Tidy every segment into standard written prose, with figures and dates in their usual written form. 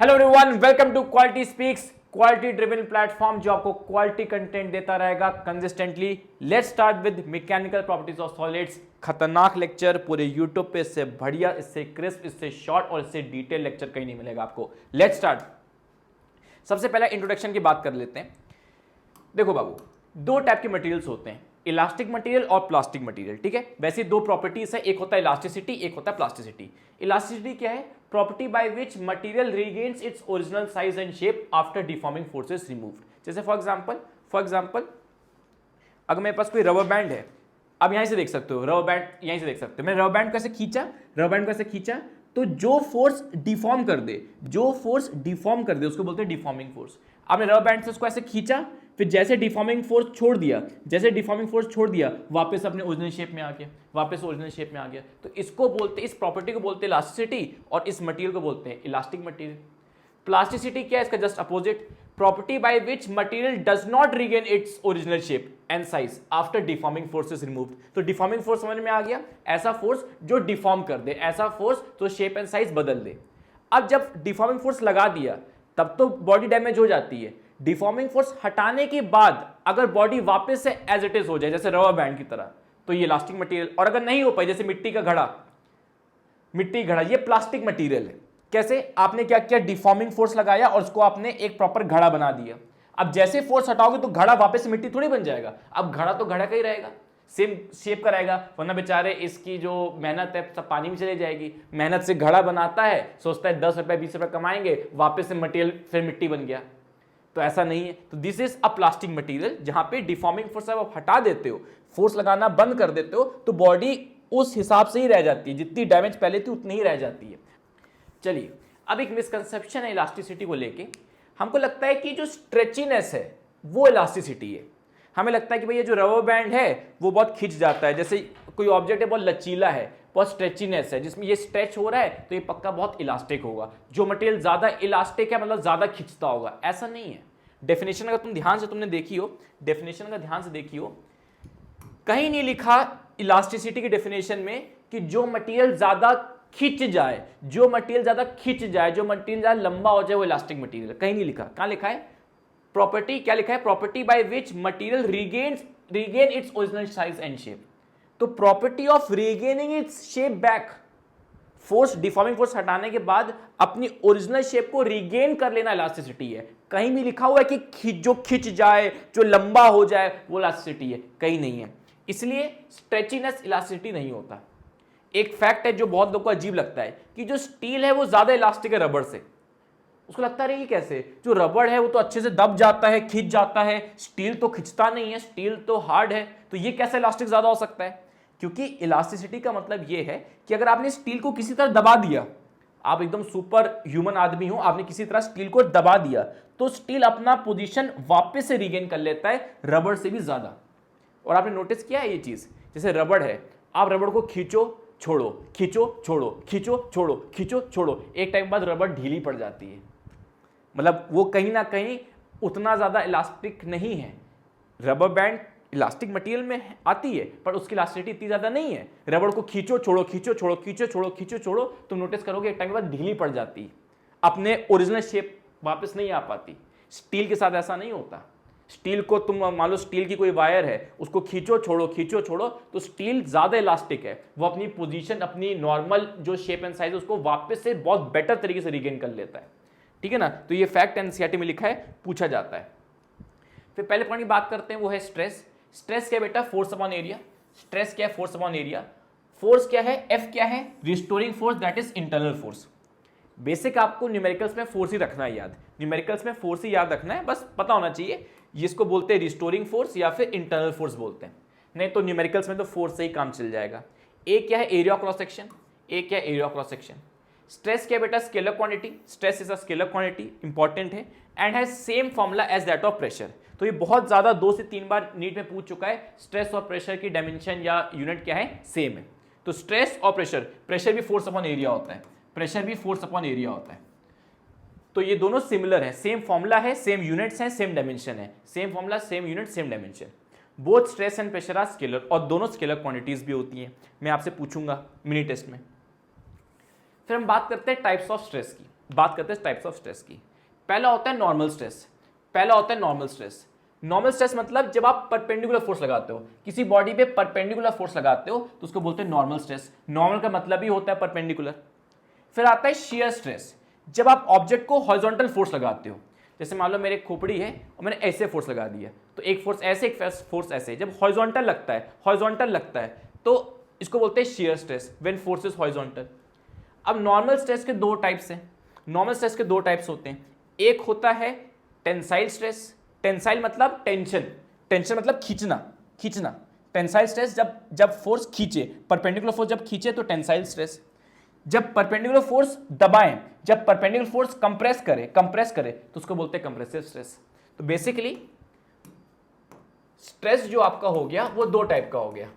Hello everyone, welcome to quality speaks, quality driven platform जो आपको quality content देता रहेगा consistently. Let's start with mechanical properties of solids. खतरनाक lecture पूरे YouTube पे, इससे बढ़िया, इससे क्रिस्प, इससे शॉर्ट और इससे डिटेल लेक्चर कहीं नहीं मिलेगा आपको। Let's start. सबसे पहले इंट्रोडक्शन की बात कर लेते हैं। देखो बाबू, दो टाइप के मटेरियल्स होते हैं, इलास्टिक मटेरियल और प्लास्टिक मटेरियल। ठीक है, वैसे दो प्रॉपर्टीज है, एक होता है इलास्टिसिटी, एक होता है प्लास्टिसिटी। इलास्टिसिटी क्या है? Property by which material regains its original size and shape after deforming forces removed. जैसे फॉर एग्जांपल अगर मेरे पास कोई रबर बैंड है, अब यहां से देख सकते हो, रबर बैंड यहीं से देख सकते हो। मैंने रबर बैंड कैसे खींचा तो जो फोर्स डिफॉर्म कर दे, उसको बोलते हैं डिफॉर्मिंग फोर्स। आपने रबर बैंड से उसको ऐसे खींचा, फिर जैसे डिफॉर्मिंग फोर्स छोड़ दिया, वापस अपने ओरिजिनल शेप में आ गया, तो इसको बोलते, इस प्रॉपर्टी को बोलते हैं इलास्टिसिटी, और इस मटेरियल को बोलते हैं इलास्टिक मटेरियल। प्लास्टिसिटी क्या है? इसका just opposite, property by which material does not regain its original shape and size after deforming forces removed. तो डिफॉर्मिंग फोर्स समझ में आ गया, ऐसा फोर्स जो डिफॉर्म कर दे, ऐसा फोर्स जो शेप एंड साइज बदल दे। अब जब डिफॉर्मिंग फोर्स लगा दिया तब तो बॉडी डैमेज हो जाती है। डिफॉर्मिंग फोर्स हटाने के बाद अगर बॉडी वापस से एज इट इज हो जाए, जैसे रबर बैंड की तरह, तो ये इलास्टिक मटेरियल। और अगर नहीं हो पाए, जैसे मिट्टी का घड़ा, ये प्लास्टिक मटेरियल है। कैसे? आपने क्या किया, डिफॉर्मिंग फोर्स लगाया और उसको आपने एक प्रॉपर घड़ा बना दिया। अब जैसे फोर्स हटाओगे तो घड़ा वापस से मिट्टी थोड़ी बन जाएगा, अब घड़ा तो घड़ा का ही रहेगा, सेम शेप का रहेगा। वरना बेचारे इसकी जो मेहनत है सब पानी में चली जाएगी। मेहनत से घड़ा बनाता है, सोचता है 10 रुपए 20 रुपए कमाएंगे, वापस से मटेरियल फिर मिट्टी बन गया। तो ऐसा नहीं है। तो this is a plastic material, जहां पे डिफॉर्मिंग फोर्स आप हटा देते हो, फोर्स लगाना बंद कर देते हो, तो बॉडी उस हिसाब से ही रह जाती है, जितनी डैमेज पहले थी उतनी ही रह जाती है। चलिए, अब एक मिसकंसेप्शन है इलास्टिसिटी को लेके। हमको लगता है कि जो स्ट्रेचीनेस है वो इलास्टिसिटी है। हमें लगता है कि भाई ये जो रबर बैंड है वो बहुत खिंच जाता है, जैसे कोई ऑब्जेक्ट है बहुत लचीला है, बहुत स्ट्रेचीनेस है, जिसमें ये स्ट्रेच हो रहा है तो ये पक्का बहुत इलास्टिक होगा। जो मटेरियल ज्यादा इलास्टिक है मतलब ज्यादा खिंचता होगा, ऐसा नहीं है। डेफिनेशन अगर तुम ध्यान से तुमने देखी हो, कहीं नहीं लिखा इलास्टिसिटी की डेफिनेशन में कि जो मटेरियल ज्यादा खिंच जाए, जो मटेरियल ज्यादा लंबा हो जाए वो इलास्टिक मटेरियल। कहीं नहीं लिखा। कहां लिखा है? प्रॉपर्टी क्या लिखा है? Property by which material regain its original size and shape. तो property of regaining its shape back, force, deforming force हटाने के बाद अपनी ओरिजिनल शेप को रीगेन कर लेना इलास्टिसिटी है। कहीं भी लिखा हुआ है कि जो खिंच जाए, जो लंबा हो जाए वो इलास्टिसिटी है? कहीं नहीं है। इसलिए स्ट्रेचीनेस इलास्टिसिटी नहीं होता। एक फैक्ट है जो बहुत लोगों को अजीब लगता है कि जो स्टील है वो ज्यादा इलास्टिक है रबर से। उसको लगता है ये कैसे, जो रबर है वो तो अच्छे से दब जाता है, खिंच जाता है, स्टील तो खिंचता नहीं है, स्टील तो हार्ड है, तो ये कैसे इलास्टिक ज्यादा हो सकता है? क्योंकि इलास्टिसिटी का मतलब ये है कि अगर आपने स्टील को किसी तरह दबा दिया, आप एकदम सुपर ह्यूमन आदमी हो, आपने किसी तरह स्टील को दबा दिया, तो स्टील अपना पोजीशन वापस से रीगेन कर लेता है रबर से भी ज्यादा। और आपने नोटिस किया है ये चीज, जैसे रबर है, आप रबर को खींचो छोड़ो, एक टाइम बाद रबर ढीली पड़ जाती है। मतलब वो कहीं ना कहीं उतना ज्यादा इलास्टिक नहीं है। रबर बैंड इलास्टिक मटेरियल में आती है पर उसकी इलास्टिसिटी इतनी ज्यादा नहीं है। रबर को खींचो छोड़ो, तुम नोटिस करोगे एक टाइम के बाद ढीली पड़ जाती है, अपने ओरिजिनल शेप वापस नहीं आ पाती। स्टील के साथ ऐसा नहीं होता। स्टील को तुम मान लो, स्टील की कोई वायर है, उसको खींचो छोड़ो, तो स्टील ज्यादा इलास्टिक है, वो अपनी पोजीशन, अपनी नॉर्मल जो शेप एंड साइज है उसको वापस से बहुत बेटर तरीके से रीगेन कर लेता है। ठीक है ना? तो ये फैक्ट एनसीईआरटी में लिखा है, पूछा जाता है। फिर पहले पॉइंट की बात करते हैं, वो है स्ट्रेस। स्ट्रेस क्या है बेटा? Force upon area. स्ट्रेस क्या है? Force upon area. फोर्स क्या है? एफ क्या है? Restoring force, that is internal force. Basic आपको न्यूमेरिकल्स में फोर्स ही रखना है याद, रखना है, बस पता होना चाहिए जिसको बोलते हैं रिस्टोरिंग फोर्स या फिर इंटरनल फोर्स बोलते हैं। नहीं तो न्यूमेरिकल्स में तो फोर्स से ही काम चल जाएगा। एक क्या है? Area of cross section. Stress क्या बेटा? Scalar quantity. Stress is a scalar quantity, important है, and has same formula as that of pressure. तो ये बहुत ज्यादा 2 से 3 बार नीट में पूछ चुका है। स्ट्रेस और प्रेशर की डायमेंशन या यूनिट क्या है? सेम है। तो स्ट्रेस और प्रेशर भी फोर्स अपॉन एरिया होता है, तो ये दोनों सिमिलर है, सेम फॉर्मूला है, सेम यूनिट्स हैं, सेम डायमेंशन है, same formula, same unit, same dimension. Both stress and pressure are scalar, और दोनों स्केलर क्वांटिटीज भी होती हैं। मैं आपसे पूछूंगा मिनी टेस्ट में। फिर हम बात करते हैं टाइप्स ऑफ स्ट्रेस की। बात करते हैं टाइप्स ऑफ स्ट्रेस की। पहला होता है नॉर्मल स्ट्रेस। पहला होता है नॉर्मल स्ट्रेस। नॉर्मल स्ट्रेस मतलब जब आप परपेंडिकुलर फोर्स लगाते हो, किसी बॉडी पे परपेंडिकुलर फोर्स लगाते हो तो उसको बोलते हैं नॉर्मल स्ट्रेस। नॉर्मल का मतलब ही होता है परपेंडिकुलर। फिर आता है शियर स्ट्रेस, जब आप ऑब्जेक्ट को हॉरिजॉन्टल फोर्स लगाते हो। जैसे मान लो मेरे खोपड़ी है और मैंने ऐसे फोर्स लगा दिया, तो एक फोर्स ऐसे, एक फोर्स ऐसे। जब हॉरिजॉन्टल लगता है तो इसको बोलते हैं shear stress, when force is horizontal. अब नॉर्मल स्ट्रेस के दो टाइप्स हैं। नॉर्मल स्ट्रेस के दो टाइप्स होते हैं। एक होता है टेंसाइल स्ट्रेस। टेंसाइल मतलब टेंशन, टेंशन मतलब खींचना। टेंसाइल स्ट्रेस जब फोर्स खींचे, परपेंडिकुलर फोर्स जब खींचे तो टेंसाइल स्ट्रेस। जब परपेंडिकुलर फोर्स दबाएं, जब परपेंडिकुलर फोर्स कंप्रेस करे तो उसको बोलते हैं कंप्रेसिव स्ट्रेस। तो बेसिकली स्ट्रेस जो आपका हो गया वो दो टाइप का हो गया।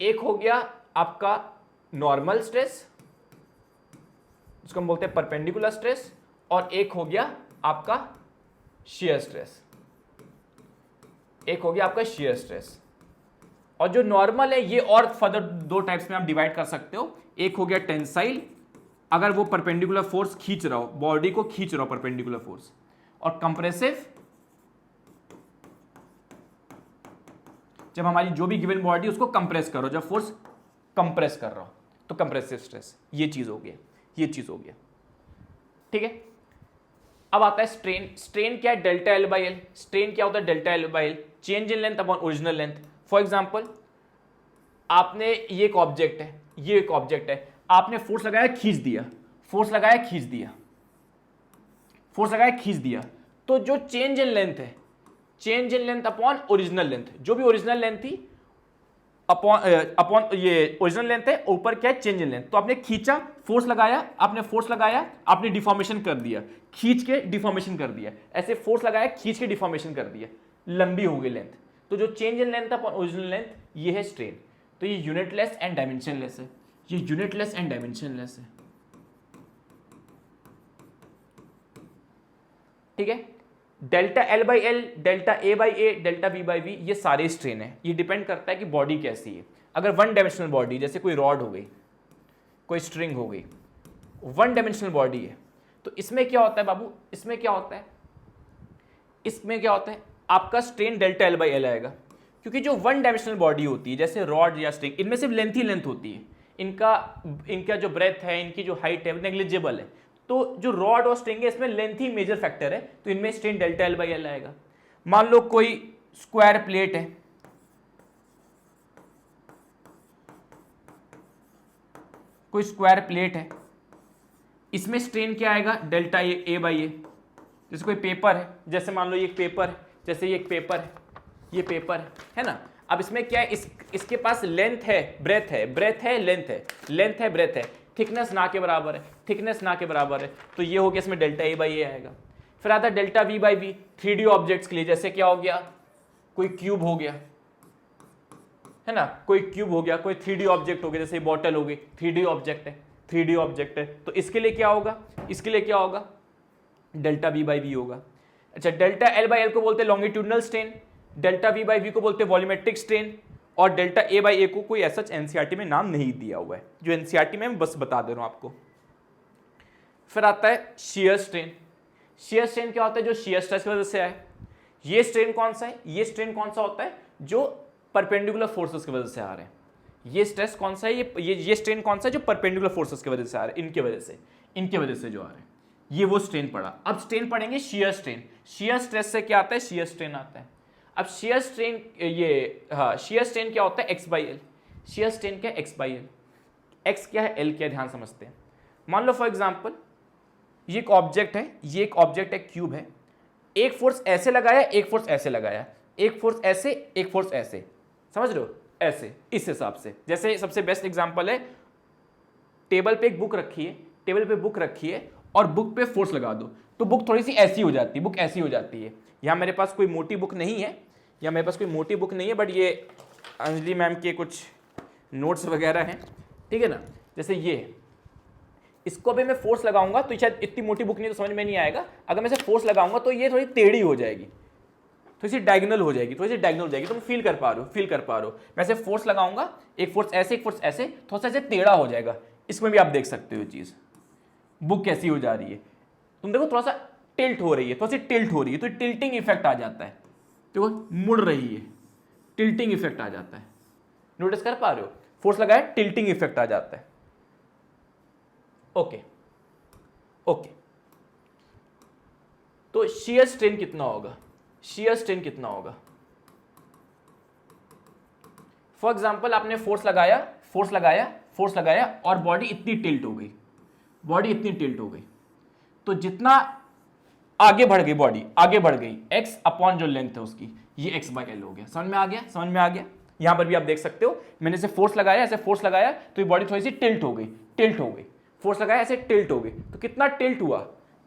एक हो गया आपका नॉर्मल स्ट्रेस, उसको हम बोलते हैं परपेंडिकुलर स्ट्रेस, और एक हो गया आपका शियर स्ट्रेस। एक हो गया आपका शियर स्ट्रेस। और जो नॉर्मल है ये और फर्दर दो टाइप्स में आप डिवाइड कर सकते हो। एक हो गया टेंसाइल, अगर वो परपेंडिकुलर फोर्स खींच रहा हो, बॉडी को खींच रहा हो परपेंडिकुलर फोर्स। और कंप्रेसिव, जब हमारी जो भी गिवन बॉडी उसको कंप्रेस करो, जब फोर्स कंप्रेस कर रहा हो तो कंप्रेसिव स्ट्रेस। ये चीज हो गया, ठीक है। अब आता है स्ट्रेन। स्ट्रेन क्या है? Delta L by L. Strain क्या होता है? Delta L by L, change in length upon original length. For example, आपने ये एक ऑब्जेक्ट है, आपने फोर्स लगाया खींच दिया, तो जो change in length upon original length, जो भी ओरिजिनल लेंथ थी अपॉन ये ओरिजिनल लेंथ है, ऊपर क्या है? Change in length. तो आपने खींचा, फोर्स लगाया, आपने डिफॉर्मेशन कर दिया, खींच के डिफॉर्मेशन कर दिया, ऐसे फोर्स लगाया, खींच के डिफॉर्मेशन कर दिया, लंबी हो गई लेंथ। तो जो change in length upon original length, ये है स्ट्रेन। तो ये यूनिटलेस एंड डायमेंशनलेस है, ठीक है। Delta L by L, delta A by A, delta V by V, ये सारे स्ट्रेन है। ये डिपेंड करता है कि बॉडी कैसी है। अगर वन डायमेंशनल बॉडी, जैसे कोई रॉड हो गई, कोई स्ट्रिंग हो गई, वन डायमेंशनल बॉडी है, तो इसमें क्या होता है बाबू? इसमें क्या होता है आपका strain delta L by L आएगा। क्योंकि जो वन डायमेंशनल बॉडी होती है, जैसे रॉड या स्ट्रिंग, इनमें सिर्फ लेंथ ही लेंथ होती है। इनका जो ब्रेथ है, इनकी जो हाइट है, नेग्लिजिबल है। तो जो रॉड और स्ट्रिंग है, इसमें लेंथ ही मेजर फैक्टर है, तो इनमें strain delta L by L आएगा। मान लो कोई स्क्वायर प्लेट है, इसमें स्ट्रेन क्या आएगा? डेल्टा ए बाई ए। जैसे कोई पेपर है, जैसे मान लो ये एक पेपर है, ये पेपर है ना। अब इसमें क्या है? इसके पास लेंथ है, ब्रेथ है, थिकनेस ना के बराबर है, तो ये हो गया इसमें डेल्टा ए बाई ए आएगा। फिर आता है delta V by V, 3D objects के लिए। जैसे क्या हो गया? कोई क्यूब हो गया, है ना, कोई 3D ऑब्जेक्ट हो गया, जैसे बॉटल हो गई, 3D ऑब्जेक्ट है, तो इसके लिए क्या होगा? डेल्टा वी बाई वी होगा। अच्छा, डेल्टा एल बाई एल को बोलते हैं longitudinal strain, delta V by V को बोलते हैं वॉल्यूमेट्रिक स्ट्रेन, और डेल्टा ए बाई ए को कोई ऐसा एनसीईआरटी में नाम नहीं दिया हुआ है, जो एनसीईआरटी में मैं बस बता दे रहा हूं आपको। फिर आता है शियर स्ट्रेन। शियर स्ट्रेन क्या होता है? जो शियर स्ट्रेस की वजह से आए। ये स्ट्रेन कौन सा होता है? जो परपेंडिकुलर फोर्सेस की वजह से आ रहे हैं। ये स्ट्रेस कौन सा है? ये स्ट्रेन कौन सा है? जो परपेंडिकुलर फोर्सेस की वजह से आ रहे हैं, इनके वजह से जो आ रहे हैं, ये वो स्ट्रेन पड़ा। अब स्ट्रेन पढ़ेंगे शियर स्ट्रेन। शियर स्ट्रेस से क्या आता है? शियर स्ट्रेन आता है। अब शियर स्ट्रेन क्या होता है? X by L. Shear strain क्या है? X by L. एक्स क्या है? एल क्या है? ध्यान समझते हैं। मान लो फॉर एग्जाम्पल, ये एक ऑब्जेक्ट है, क्यूब है। एक फोर्स ऐसे लगाया, एक फोर्स ऐसे लगाया, एक फोर्स ऐसे, समझ रहे हो? ऐसे, इस हिसाब से। जैसे सबसे बेस्ट एग्जांपल है, टेबल पे एक बुक रखी है और बुक पे फोर्स लगा दो, तो बुक थोड़ी सी ऐसी हो जाती है, यहाँ मेरे पास कोई मोटी बुक नहीं है, बट ये अंजलि मैम के कुछ नोट्स वगैरह हैं, ठीक है ना। जैसे ये, इसको भी मैं फोर्स लगाऊंगा तो शायद इतनी मोटी बुक नहीं, तो समझ में नहीं आएगा। अगर मैं इसे फोर्स लगाऊंगा तो ये थोड़ी टेढ़ी हो जाएगी, थोड़ी सी डायगोनल हो जाएगी, तुम फील कर पा रहे हो। मैं इसे फोर्स लगाऊंगा, एक फोर्स ऐसे, थोड़ा सा ऐसे टेढ़ा हो जाएगा। इसमें भी आप देख सकते हो चीज़, बुक कैसी हो जा रही है, तुम देखो थोड़ा सा टिल्ट हो रही है, थोड़ी सी टिल्ट हो रही है, तो टिल्टिंग इफेक्ट आ जाता है, देखो मुड़ रही है, टिल्टिंग इफेक्ट आ जाता है, नोटिस कर पा रहे हो, फोर्स लगाया टिल्टिंग इफेक्ट आ जाता है। ओके ओके, तो शियर स्ट्रेन कितना होगा, शियर स्ट्रेन कितना होगा, फॉर एग्जाम्पल आपने फोर्स लगाया फोर्स लगाया फोर्स लगाया और बॉडी इतनी टिल्ट हो गई, बॉडी इतनी टिल्ट हो गई, तो जितना आगे बढ़ गई बॉडी, आगे बढ़ गई, x अपॉन जो लेंथ है उसकी, ये x बाय एल हो गया। समझ में आ गया, समझ में आ गया। यहां पर भी आप देख सकते हो, मैंने ऐसे फोर्स लगाया, ऐसे फोर्स लगाया तो ये बॉडी थोड़ी सी टिल्ट हो गई, टिल्ट हो गई, फोर्स लगाया ऐसे टिल्ट हो गई, तो कितना टिल्ट हुआ,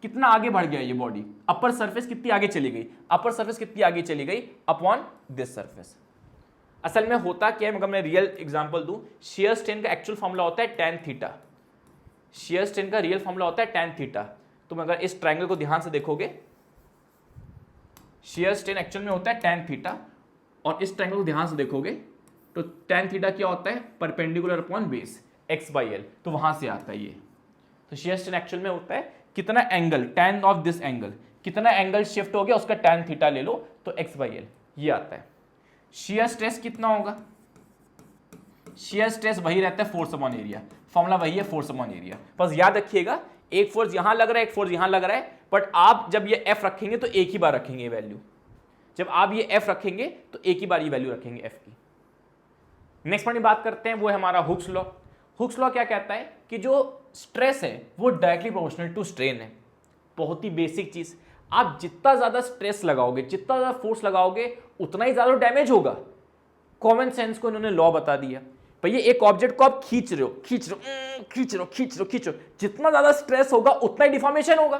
कितना आगे बढ़ गया ये बॉडी, अपर सरफेस कितनी आगे चली गई, अपर सरफेस कितनी आगे चली गई अपॉन दिस सरफेस। असल में होता क्या है, मगर मैं रियल एग्जांपल दूं, शियर स्ट्रेन का एक्चुअल फॉर्मूला होता है tan थीटा, शियर स्ट्रेन का रियल फॉर्मूला होता है tan थीटा। तुम अगर इस ट्रायंगल को ध्यान से देखोगे, शियर स्ट्रेन एक्चुअल में होता है tan थीटा, और इस ट्रायंगल को ध्यान से देखोगे तो tan थीटा क्या होता है, perpendicular upon base x by L, तो वहां से आता है ये। तो शियर स्ट्रेन एक्चुअल में होता है कितना angle, tan of this angle, कितना एंगल शिफ्ट हो गया उसका tan थीटा ले लो तो x बाई एल, ये आता है। शियर स्ट्रेस कितना होगा, शियर स्ट्रेस वही रहता है फोर्स अपॉन एरिया, फॉर्मूला वही है फोर्स अपॉन एरिया। बस याद रखिएगा, एक फोर्स यहां लग रहा है, एक फोर्स यहां लग रहा है, बट आप जब ये F रखेंगे तो एक ही बार रखेंगे वैल्यू, जब आप ये F रखेंगे तो एक ही बार ये वैल्यू रखेंगे F की। नेक्स्ट पॉइंट बात करते हैं, वो है हमारा हुक्स लॉ। हुक्स लॉ क्या कहता है कि जो स्ट्रेस है वो डायरेक्टली प्रोपोर्शनल टू स्ट्रेन है। बहुत ही बेसिक चीज, आप जितना ज्यादा स्ट्रेस लगाओगे, जितना ज्यादा फोर्स लगाओगे, उतना ही ज्यादा डैमेज होगा। कॉमन सेंस को इन्होंने लॉ बता दिया। भैया एक ऑब्जेक्ट को आप खींच रहे हो, खींच रहे हो, खींच रहे हो, खींच रहे हो, खींच रहे हो, जितना ज्यादा स्ट्रेस होगा उतना ही डिफॉर्मेशन होगा,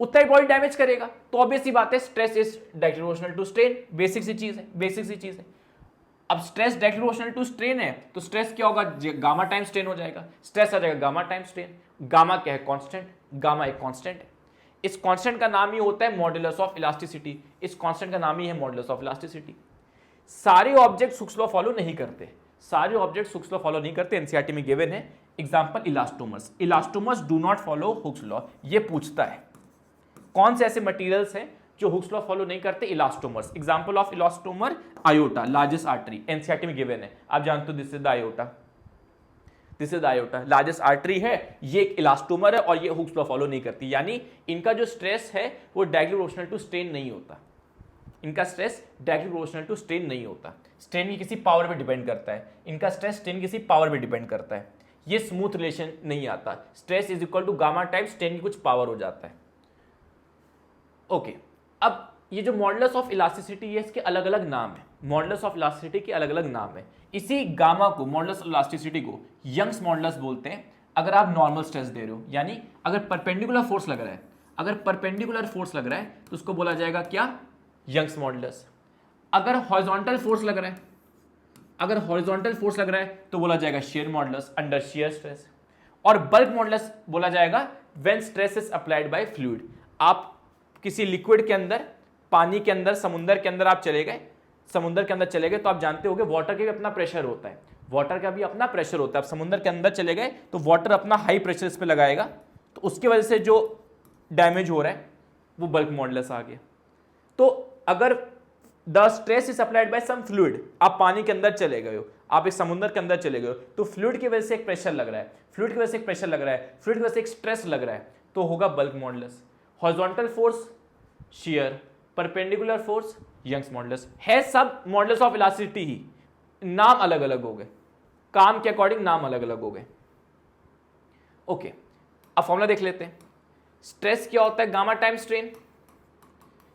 उतना ही बॉडी डैमेज करेगा। तो ऑब्वियस सी बात है, stress is directly proportional to strain, basic सी चीज है, बेसिक सी चीज है। अब stress directly proportional to strain है, तो स्ट्रेस क्या होगा, गामा टाइम स्ट्रेन हो जाएगा, स्ट्रेस आ जाएगा गामा टाइम स्ट्रेन। गामा क्या है, कांस्टेंट, गामा एक कांस्टेंट है। इस कांस्टेंट का नाम ही होता है मॉडुलस ऑफ इलास्टिसिटी, इस कांस्टेंट का नाम ही है मॉडुलस ऑफ इलास्टिसिटी। सारे ऑब्जेक्ट हुक्स लॉ फॉलो नहीं करते, सारे ऑब्जेक्ट हुक्स लॉ फॉलो नहीं करते, एनसीईआरटी में गिवन है। Example elastomers, elastomers do not follow Hooke's law. ये पूछता है कौन से ऐसे मटेरियल्स हैं जो हुक्स लॉ फॉलो नहीं करते, elastomers. Example of elastomer iota, largest artery, NCERT में गिवन है, आप जानते हो this is the iota, this is the iota, largest artery है, ये एक इलास्टोमर है और ये हुक्स लॉ फॉलो नहीं करती। यानी इनका जो स्ट्रेस है वो डायरेक्टली प्रोपोर्शनल टू स्ट्रेन नहीं होता, इनका stress directly proportional to strain नहीं होता, स्ट्रेन की किसी पावर पे डिपेंड करता है, इनका स्ट्रेस स्ट्रेन किसी पावर पे डिपेंड करता है। ये स्मूथ रिलेशन नहीं आता, stress is equal to gamma type strain की कुछ पावर हो जाता है। ओके, अब ये जो मॉडुलस ऑफ इलास्टिसिटी है, इसके अलग अलग नाम है, मॉडुलस ऑफ इलास्टिसिटी के अलग अलग नाम है। इसी गामा को, मॉडुलस ऑफ इलास्टिसिटी को यंग्स मॉडुलस बोलते हैं। अगर आप नॉर्मल स्ट्रेस दे रहे हो, यानी अगर परपेंडिकुलर फोर्स लग रहा है, अगर परपेंडिकुलर फोर्स लग रहा है तो उसको बोला जाएगा क्या, यंग्स मॉडुलस। अगर हॉरिजॉन्टल फोर्स लग रहा है, अगर हॉरिजॉन्टल फोर्स लग रहा है तो बोला जाएगा shear modulus under shear stress. और बल्क मॉडुलस बोला जाएगा when stress is applied bye fluid. आप किसी लिक्विड के अंदर, पानी के अंदर, समुद्र के अंदर आप चले गए, समुद्र के अंदर चले गए तो आप जानते होंगे वाटर के भी अपना प्रेशर होता है, वाटर का भी अपना प्रेशर होता है। आप समुद्र के अंदर चले गए तो वाटर अपना हाई प्रेशर इस पे लगाएगा, तो उसकी वजह से जो डैमेज हो रहा है वो बल्क मॉडुलस आ गया। तो अगर the stress is applied by some fluid, आप पानी के अंदर चले गए हो, आप एक समुद्र के अंदर चले गए हो, तो फ्लूइड की वजह से एक प्रेशर लग रहा है, फ्लूइड की वजह से एक प्रेशर लग रहा है, फ्लूइड की वजह से एक स्ट्रेस लग रहा है, तो होगा bulk modulus. Horizontal force shear, perpendicular force Young's modulus, है सब मॉडुलस ऑफ इलास्टिसिटी ही, नाम अलग अलग हो गए, काम के अकॉर्डिंग नाम अलग अलग हो गए। ओके, अब फॉर्मूला देख लेते हैं। स्ट्रेस क्या होता है, gamma time strain.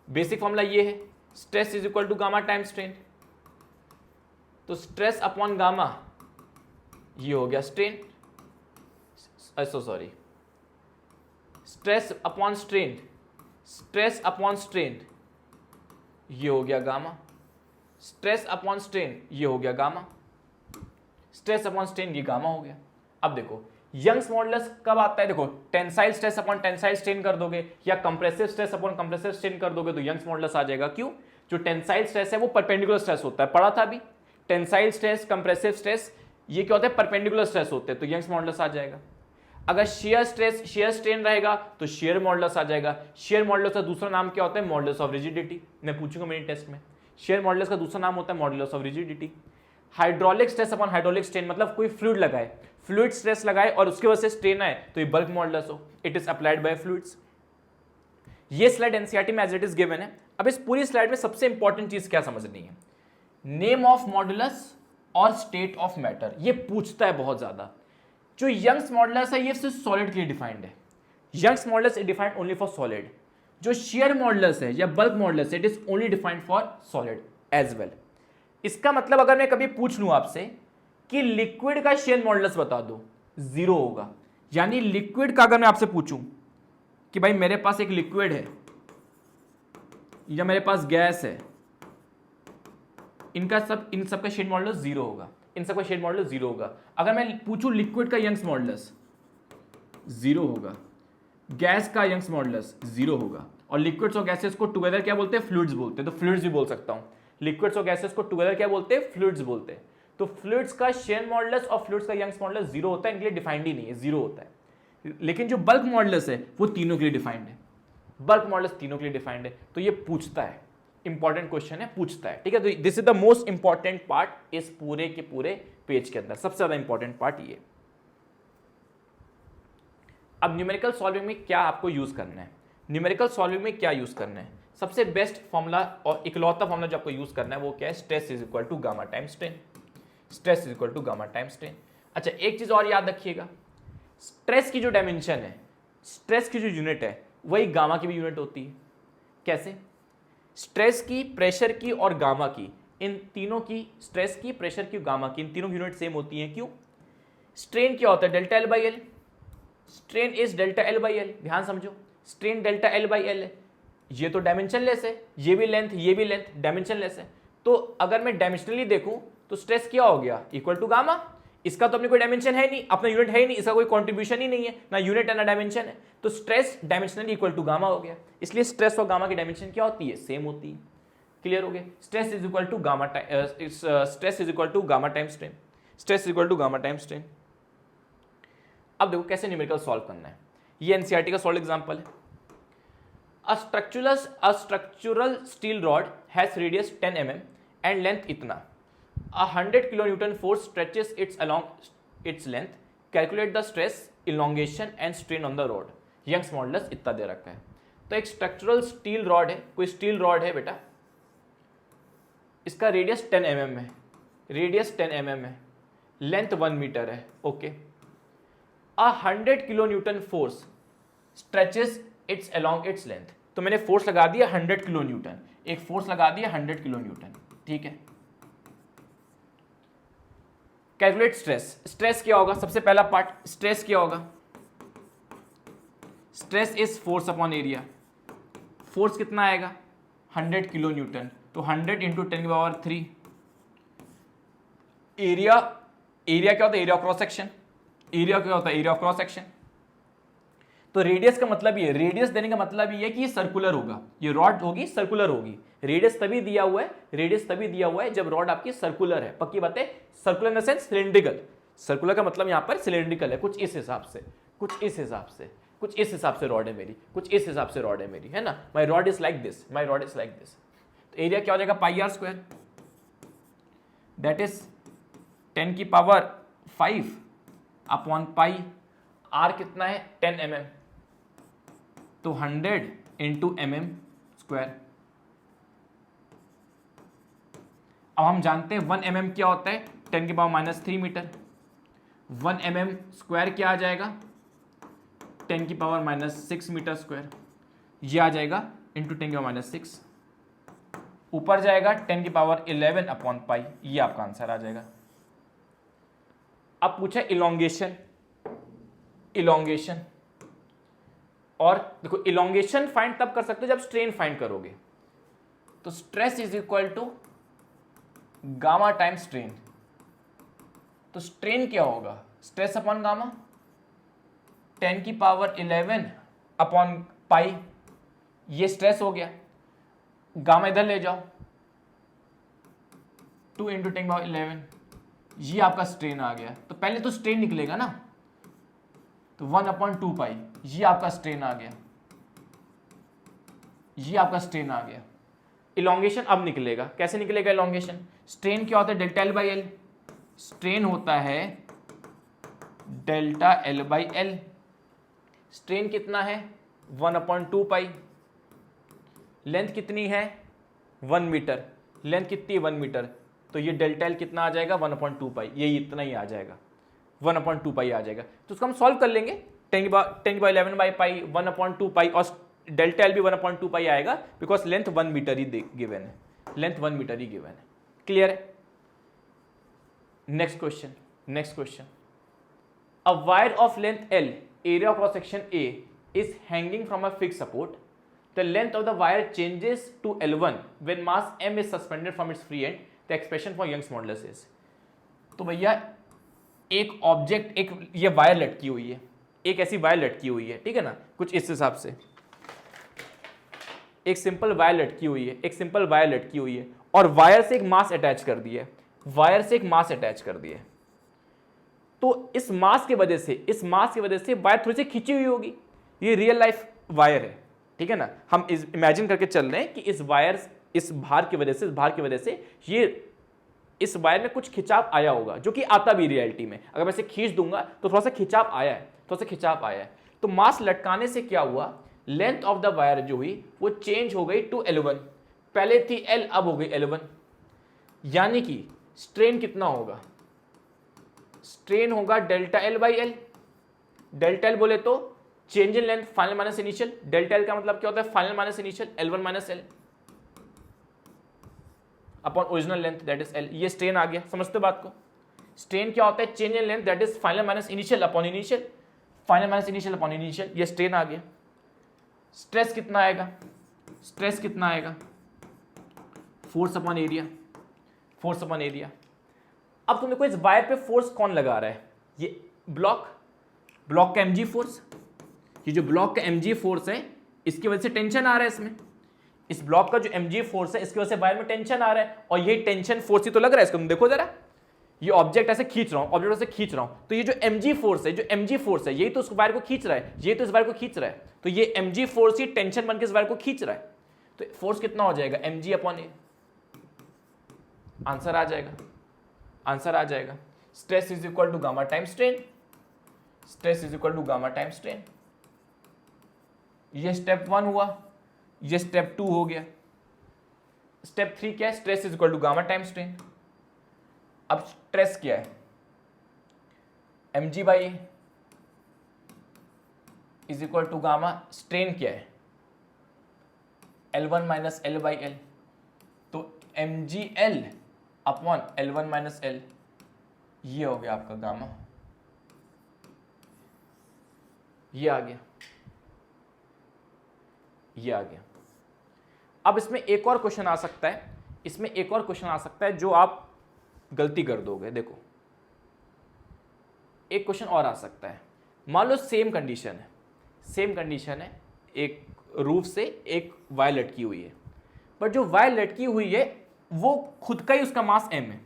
Basic formula ये है, stress is equal to gamma time strain. तो स्ट्रेस अपॉन गामा ये हो गया strain, sorry, stress upon strain, stress upon strain ये हो गया गामा, स्ट्रेस अपॉन स्ट्रेन ये हो गया गामा, स्ट्रेस अपॉन स्ट्रेन ये गामा हो गया। अब देखो यंग्स मॉडुलस कब आता है, देखो tensile stress upon tensile strain कर दोगे या compressive stress upon compressive strain कर दोगे तो यंग्स मॉडुलस आ जाएगा। क्यों, जो टेंसाइल स्ट्रेस है वो परपेंडिकुलर स्ट्रेस होता है, पढ़ा था अभी, टेंसाइल स्ट्रेस, कंप्रेसिव स्ट्रेस ये क्या होता है, परपेंडिकुलर स्ट्रेस होते हैं, तो यंग्स मॉडुलस आ जाएगा। अगर शेयर स्ट्रेस शेयर स्ट्रेन रहेगा तो शेयर मॉडुलस आ जाएगा। शेयर मॉडुलस का दूसरा नाम क्या होता है? Modulus of rigidity. मैं पूछूंगा मेरे टेस्ट में, शेयर मॉडुलस का दूसरा नाम होता है modulus of rigidity. Hydraulic stress upon hydraulic strain, मतलब कोई फ्लूइड लगाए, फ्लूइड स्ट्रेस लगाए और उसकी वजह से स्ट्रेन आए तो ये बल्क मॉडुलस हो, it is applied bye fluids. ये स्लाइड एनसीईआरटी में एज इट इज गिवन है। अब इस पूरी स्लाइड में सबसे इंपॉर्टेंट चीज क्या समझनी है? नेम ऑफ मॉडुलस और स्टेट ऑफ मैटर, ये पूछता है बहुत ज्यादा। जो यंग्स मॉडुलस है ये सिर्फ सॉलिड के लिए डिफाइंड है, Young's modulus is defined only for solid. जो शेयर मॉडुलस है या bulk modulus it is only defined for solid as well. इसका मतलब अगर मैं कभी पूछ लूं आपसे कि लिक्विड का शेयर मॉडुलस बता दो, 0 होगा। यानी लिक्विड का अगर मैं आपसे पूछूं कि भाई मेरे पास एक लिक्विड है या मेरे पास गैस है, इन सब का शेयर मॉडुलस 0 होगा, इन सब का शेयर मॉडुलस 0 होगा। अगर मैं पूछूं लिक्विड का यंग्स मॉडुलस 0 होगा, गैस का यंग्स मॉडुलस 0 होगा, और लिक्विड्स और गैसेस को टुगेदर क्या बोलते हैं? फ्लूइड्स बोलते हैं। तो फ्लूइड्स भी बोल सकता हूं, लिक्विड्स और गैसेस को टुगेदर क्या बोलते हैं? फ्लूइड्स बोलते हैं। तो फ्लूइड्स का शेयर मॉडुलस और फ्लूइड्स का यंग्स मॉडुलस 0 होता है, इनके लिए डिफाइंड ही नहीं है, 0 होता है। लेकिन जो बल्क मॉडुलस है वो तीनों के लिए डिफाइंड है, बल्क मॉडुलस तीनों के लिए डिफाइंड है। तो ये पूछता है, इंपॉर्टेंट क्वेश्चन है, पूछता है, ठीक है। तो this is the most important part इस पूरे के पूरे पेज के अंदर, सबसे ज्यादा इंपॉर्टेंट पार्ट ये। अब न्यूमेरिकल सॉल्विंग में क्या आपको यूज करना है? न्यूमेरिकल सॉल्विंग में क्या यूज करना है? सबसे बेस्ट फॉर्मूला और इकलौता फॉर्मूला जो आपको यूज करना है वो क्या है? Stress is equal to gamma time strain, stress is equal to gamma time strain. अच्छा, एक चीज और याद रखिएगा, स्ट्रेस की जो डायमेंशन है, स्ट्रेस की जो यूनिट है वही गामा की भी यूनिट होती है। कैसे? स्ट्रेस की, प्रेशर की और गामा की, इन तीनों की, स्ट्रेस की, प्रेशर की, गामा की, इन तीनों की यूनिट सेम होती हैं। क्यों? स्ट्रेन क्या होता है? Delta L by L, strain is delta L by L. ध्यान समझो, strain delta L by L है, ये तो डायमेंशनलेस है, ये भी लेंथ, ये भी लेंथ डायमेंशनलेस है। तो अगर मैं डायमेंशनली देखूं तो स्ट्रेस क्या हो गया? Equal to gamma. इसका तो अपनी कोई डायमेंशन है नहीं, अपना यूनिट है ही नहीं, इसका कोई कंट्रीब्यूशन ही नहीं है, ना यूनिट है ना डायमेंशन है। तो stress dimensionally equal to gamma हो गया, इसलिए स्ट्रेस और गामा की डायमेंशन क्या होती है? सेम होती है। क्लियर हो गया? Stress is equal to gamma time, stress is equal to gamma time strain, stress is equal to gamma time strain. अब देखो कैसे न्यूमेरिकल सॉल्व करना है। ये एनसीईआरटी का सॉल्व एग्जांपल है। A structural steel rod has radius 10 mm and length इतना. A 100 kilonewton force stretches its along its length. Calculate the stress, elongation and strain on the rod. Young's modulus इतना दे रखा है। तो एक structural steel rod है, कोई steel rod है बेटा, इसका रेडियस 10 mm है, रेडियस 10 mm है, लेंथ 1 मीटर है। Okay, A 100 kilonewton force stretches its along its length. तो मैंने फोर्स लगा दिया 100 किलो न्यूटन, एक फोर्स लगा दिया 100 किलो न्यूटन, ठीक है। कैलकुलेट स्ट्रेस, स्ट्रेस क्या होगा? सबसे पहला पार्ट, स्ट्रेस क्या होगा? Stress is force upon area. Force कितना आएगा? 100 किलो न्यूटन, तो 100 इंटू 10 की पावर 3। एरिया, एरिया क्या होता है? Area of cross section. Area क्या होता है? Area of cross section. तो रेडियस का मतलब ये, रेडियस देने का मतलब ये है कि ये सर्कुलर होगा, ये रॉड होगी सर्कुलर होगी। रेडियस तभी दिया हुआ है, रेडियस तभी दिया हुआ है जब रॉड आपकी सर्कुलर है। पक्की बात है, circular in the sense cylindrical. Circular का मतलब यहां पर सिलेंड्रिकल है, कुछ इस हिसाब से, कुछ इस हिसाब से, कुछ इस हिसाब से रॉड है मेरी, कुछ इस हिसाब से रॉड है मेरी, है ना। My rod is like this, my rod is like this. तो एरिया क्या हो जाएगा? Pi R square, that is 10 की पावर 5 अपॉन पाई। आर कितना है? 10 mm, तो 100 इंटू mm स्क्वायर। अब हम जानते हैं 1 mm क्या होता है? 10 की पावर -3 मीटर। 1 mm स्क्वायर क्या आ जाएगा? 10 की पावर -6 मीटर स्क्वायर। ये आ जाएगा इंटू 10 की पावर -6, ऊपर जाएगा 10 की पावर 11 अपॉन पाई। ये आपका आंसर आ जाएगा। अब पूछा इलोंगेशन, इलोंगेशन, और देखो इलोंगेशन फाइंड तब कर सकते हो जब स्ट्रेन फाइंड करोगे। तो stress is equal to gamma time strain. तो स्ट्रेन क्या होगा? स्ट्रेस अपॉन गामा, 10 की पावर 11 अपॉन पाई। ये स्ट्रेस हो गया, गामा इधर ले जाओ, 2 इंटू 10 पावर 11, ये आपका स्ट्रेन आ गया। तो पहले तो स्ट्रेन निकलेगा ना, तो 1/2 पाई, ये आपका स्ट्रेन आ गया, ये आपका स्ट्रेन आ गया। इलोंगेशन अब निकलेगा, कैसे निकलेगा इलोंगेशन? स्ट्रेन क्या होता है? Delta L by L. Strain होता है delta L by L. Strain कितना है? 1/2 पाई। लेंथ कितनी है? 1 मीटर। लेंथ कितनी है? 1 मीटर। तो ये डेल्टा एल कितना आ जाएगा? 1/2 पाई। ये इतना ही आ जाएगा, 1/2 पाई आ जाएगा। तो उसको हम सॉल्व कर लेंगे। 10^11 1/2 पाई और डेल्टा एल भी 1/2 पाई आएगा, बिकॉज लेंथ 1 मीटर ही गिवन है, लेंथ 1 मीटर ही गिवन है। क्लियर है? Next question, next question. A wire of length L, area cross section A is hanging from a fixed support. The length of the wire changes to L1 when mass m is suspended from its free end. The expression for Young's modulus is. तो भैया एक object, एक ये wire लटकी हुई है, एक ऐसी वायर लटकी हुई है, ठीक है ना, कुछ इस हिसाब से एक सिंपल वायर लटकी हुई है, एक सिंपल वायर लटकी हुई है और वायर से एक मास अटैच कर दिया है, वायर से एक मास अटैच कर दिया है। तो इस मास की वजह से, इस मास की वजह से वायर थोड़ी सी खींची हुई होगी। ये रियल लाइफ वायर है, ठीक है ना। हम इमेजिन करके चल रहे हैं कि इस वायर, इस भार की वजह से, इस भार की वजह से ये इस वायर में कुछ खिंचाव आया होगा, जो कि आता भी रियलिटी में। अगर मैं इसे खींच दूंगा तो थोड़ा सा खिंचाव आया है, थोड़ा सा खिंचाव आया है। तो मास लटकाने से क्या हुआ? लेंथ ऑफ द वायर जो हुई वो चेंज हो गई टू L1। पहले थी L, अब हो गई L1। यानी कि स्ट्रेन कितना होगा? स्ट्रेन होगा delta L by L. Delta L बोले तो change in length final minus initial. Delta L का मतलब क्या होता है? Final minus initial, L1 minus L upon original length that is L. ये स्ट्रेन आ गया, समझते हो बात को? स्ट्रेन क्या होता है? Change in length that is final minus initial upon initial, final minus initial upon initial. ये स्ट्रेन आ गया। स्ट्रेस कितना आएगा? स्ट्रेस कितना आएगा? Force upon area, force upon area. अब तुम देखो इस वायर पे फोर्स कौन लगा रहा है? ये ब्लॉक, ब्लॉक का mg फोर्स। ये जो ब्लॉक का mg फोर्स है, इसकी वजह से टेंशन आ रहा है इसमें। इस ब्लॉक का जो mg फोर्स है, इसकी वजह से वायर में टेंशन आ रहा है, और ये टेंशन फोर्स ही तो लग रहा है इसको। तुम देखो जरा, ये ऑब्जेक्ट ऐसे खींच रहा हूं, ऑब्जेक्ट ऐसे खींच रहा हूं, तो ये जो mg फोर्स है, जो mg फोर्स है, यही तो उस वायर को खींच रहा है, ये तो इस वायर को खींच रहा है। तो ये mg फोर्स ही टेंशन बन के इस वायर को खींच रहा है। तो फोर्स कितना हो जाएगा? mg upon A. आंसर आ जाएगा, आंसर आ जाएगा। Stress is equal to gamma time strain. Stress is equal to gamma time strain. ये स्टेप 1 हुआ, ये स्टेप 2 हो गया। स्टेप 3 क्या है? Stress is equal to gamma time strain. अब स्ट्रेस क्या है? mg by A is equal to gamma. Strain क्या है? L1 minus L by L. तो mgl upon L1 minus L, ये हो गया आपका गामा। ये आ गया, ये आ गया। अब इसमें एक और क्वेश्चन आ सकता है, इसमें एक और क्वेश्चन आ सकता है जो आप गलती कर दोगे। देखो, एक क्वेश्चन और आ सकता है। मान लो सेम कंडीशन है, सेम कंडीशन है, एक रूफ से एक वायर लटकी हुई है, पर जो वायर लटकी हुई है वो खुद का ही उसका मास m है।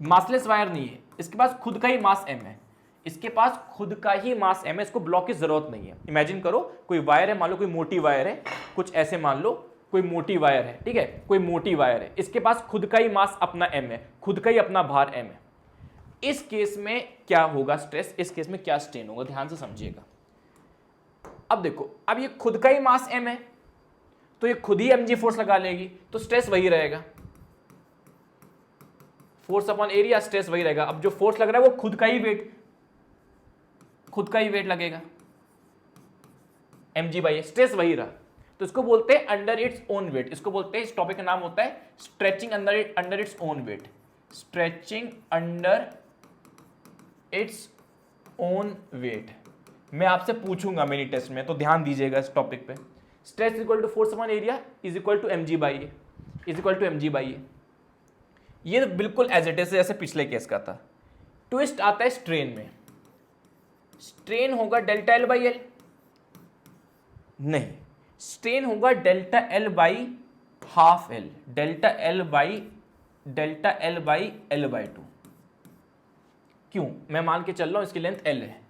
मासलेस वायर नहीं है, इसके पास खुद का ही मास m है, इसके पास खुद का ही मास m है, इसको ब्लॉक की जरूरत नहीं है। इमेजिन करो कोई वायर है, मान लो कोई मोटी वायर है, कुछ ऐसे मान लो कोई मोटी वायर है, ठीक है, कोई मोटी वायर है, इसके पास खुद का ही मास अपना m है, खुद का ही अपना भार m है। इस केस में क्या होगा स्ट्रेस? इस केस में क्या स्ट्रेन होगा? ध्यान से समझिएगा। अब देखो, अब ये खुद का ही मास m है, तो ये खुद ही mg फोर्स लगा लेगी, तो स्ट्रेस वही रहेगा, फोर्स अपॉन एरिया, स्ट्रेस वही रहेगा। अब जो फोर्स लग रहा है वो खुद का ही वेट, खुद का ही वेट लगेगा, mg बाई ए, स्ट्रेस वही रहा। तो इसको बोलते हैं अंडर इट्स ओन वेट। इसको बोलते हैं, इस टॉपिक का नाम होता है stretching under its own wait. Stretching under its own wait. मैं आपसे पूछूंगा मिनी टेस्ट में, तो ध्यान दीजिएगा इस टॉपिक पे। Stress equal to force upon area is equal to mg by A, is equal to mg by A. ये तो बिल्कुल एज इट इज जैसे पिछले केस का था। ट्विस्ट आता है स्ट्रेन में। स्ट्रेन होगा डेल्टा एल बाई एल, नहीं, स्ट्रेन होगा delta L by half L, delta L by L by 2। क्यों? मैं मान के चल रहा हूं इसकी लेंथ एल है,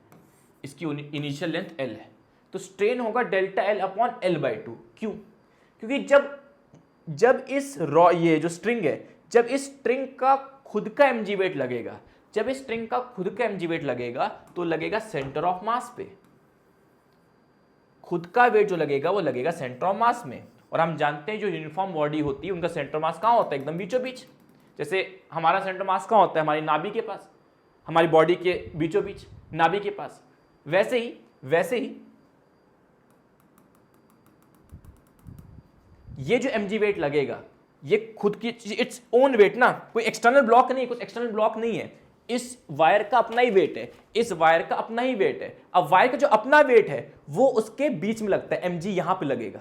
इसकी इनिशियल लेंथ एल है, तो स्ट्रेन होगा delta L upon L by two. क्यों? क्योंकि जब इस ये जो स्ट्रिंग है, जब इस स्ट्रिंग का खुद का mg वेट लगेगा, जब इस स्ट्रिंग का खुद का mg वेट लगेगा तो लगेगा सेंटर ऑफ मास पे। खुद का वेट जो लगेगा वो लगेगा सेंटर ऑफ मास में, और हम जानते हैं जो यूनिफॉर्म बॉडी होती है उनका सेंटर मास कहाँ होता है? एकदम बीचों बीच। जैसे हमारा सेंटर मास कहाँ होता है? हमारी नाभि के पास, हमारी बॉडी के बीचों बीच नाभि के पास। वैसे ही ये जो mg वेट लगेगा ये खुद की इट्स ओन वेट ना, कोई एक्सटर्नल ब्लॉक नहीं, कुछ एक्सटर्नल ब्लॉक नहीं है, इस वायर का अपना ही वेट है, इस वायर का अपना ही वेट है। अब वायर का जो अपना वेट है वो उसके बीच में लगता है, mg यहां पे लगेगा।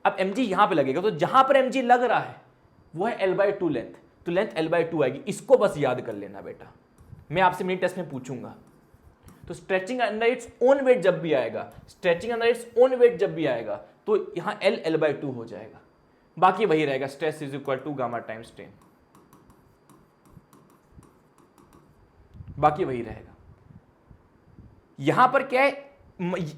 अब mg यहां पे लगेगा तो जहां पर mg लग रहा है वो है l/2 लेंथ, तो लेंथ l/2 आएगी। इसको बस याद कर लेना बेटा, मैं आपसे मिनी टेस्ट में पूछूंगा। तो stretching under its own wait जब भी आएगा, stretching under its own wait जब भी आएगा तो यहां l/2 हो जाएगा, बाकी वही रहेगा, stress is equal to gamma time strain, बाकी वही रहेगा। यहां पर क्या है,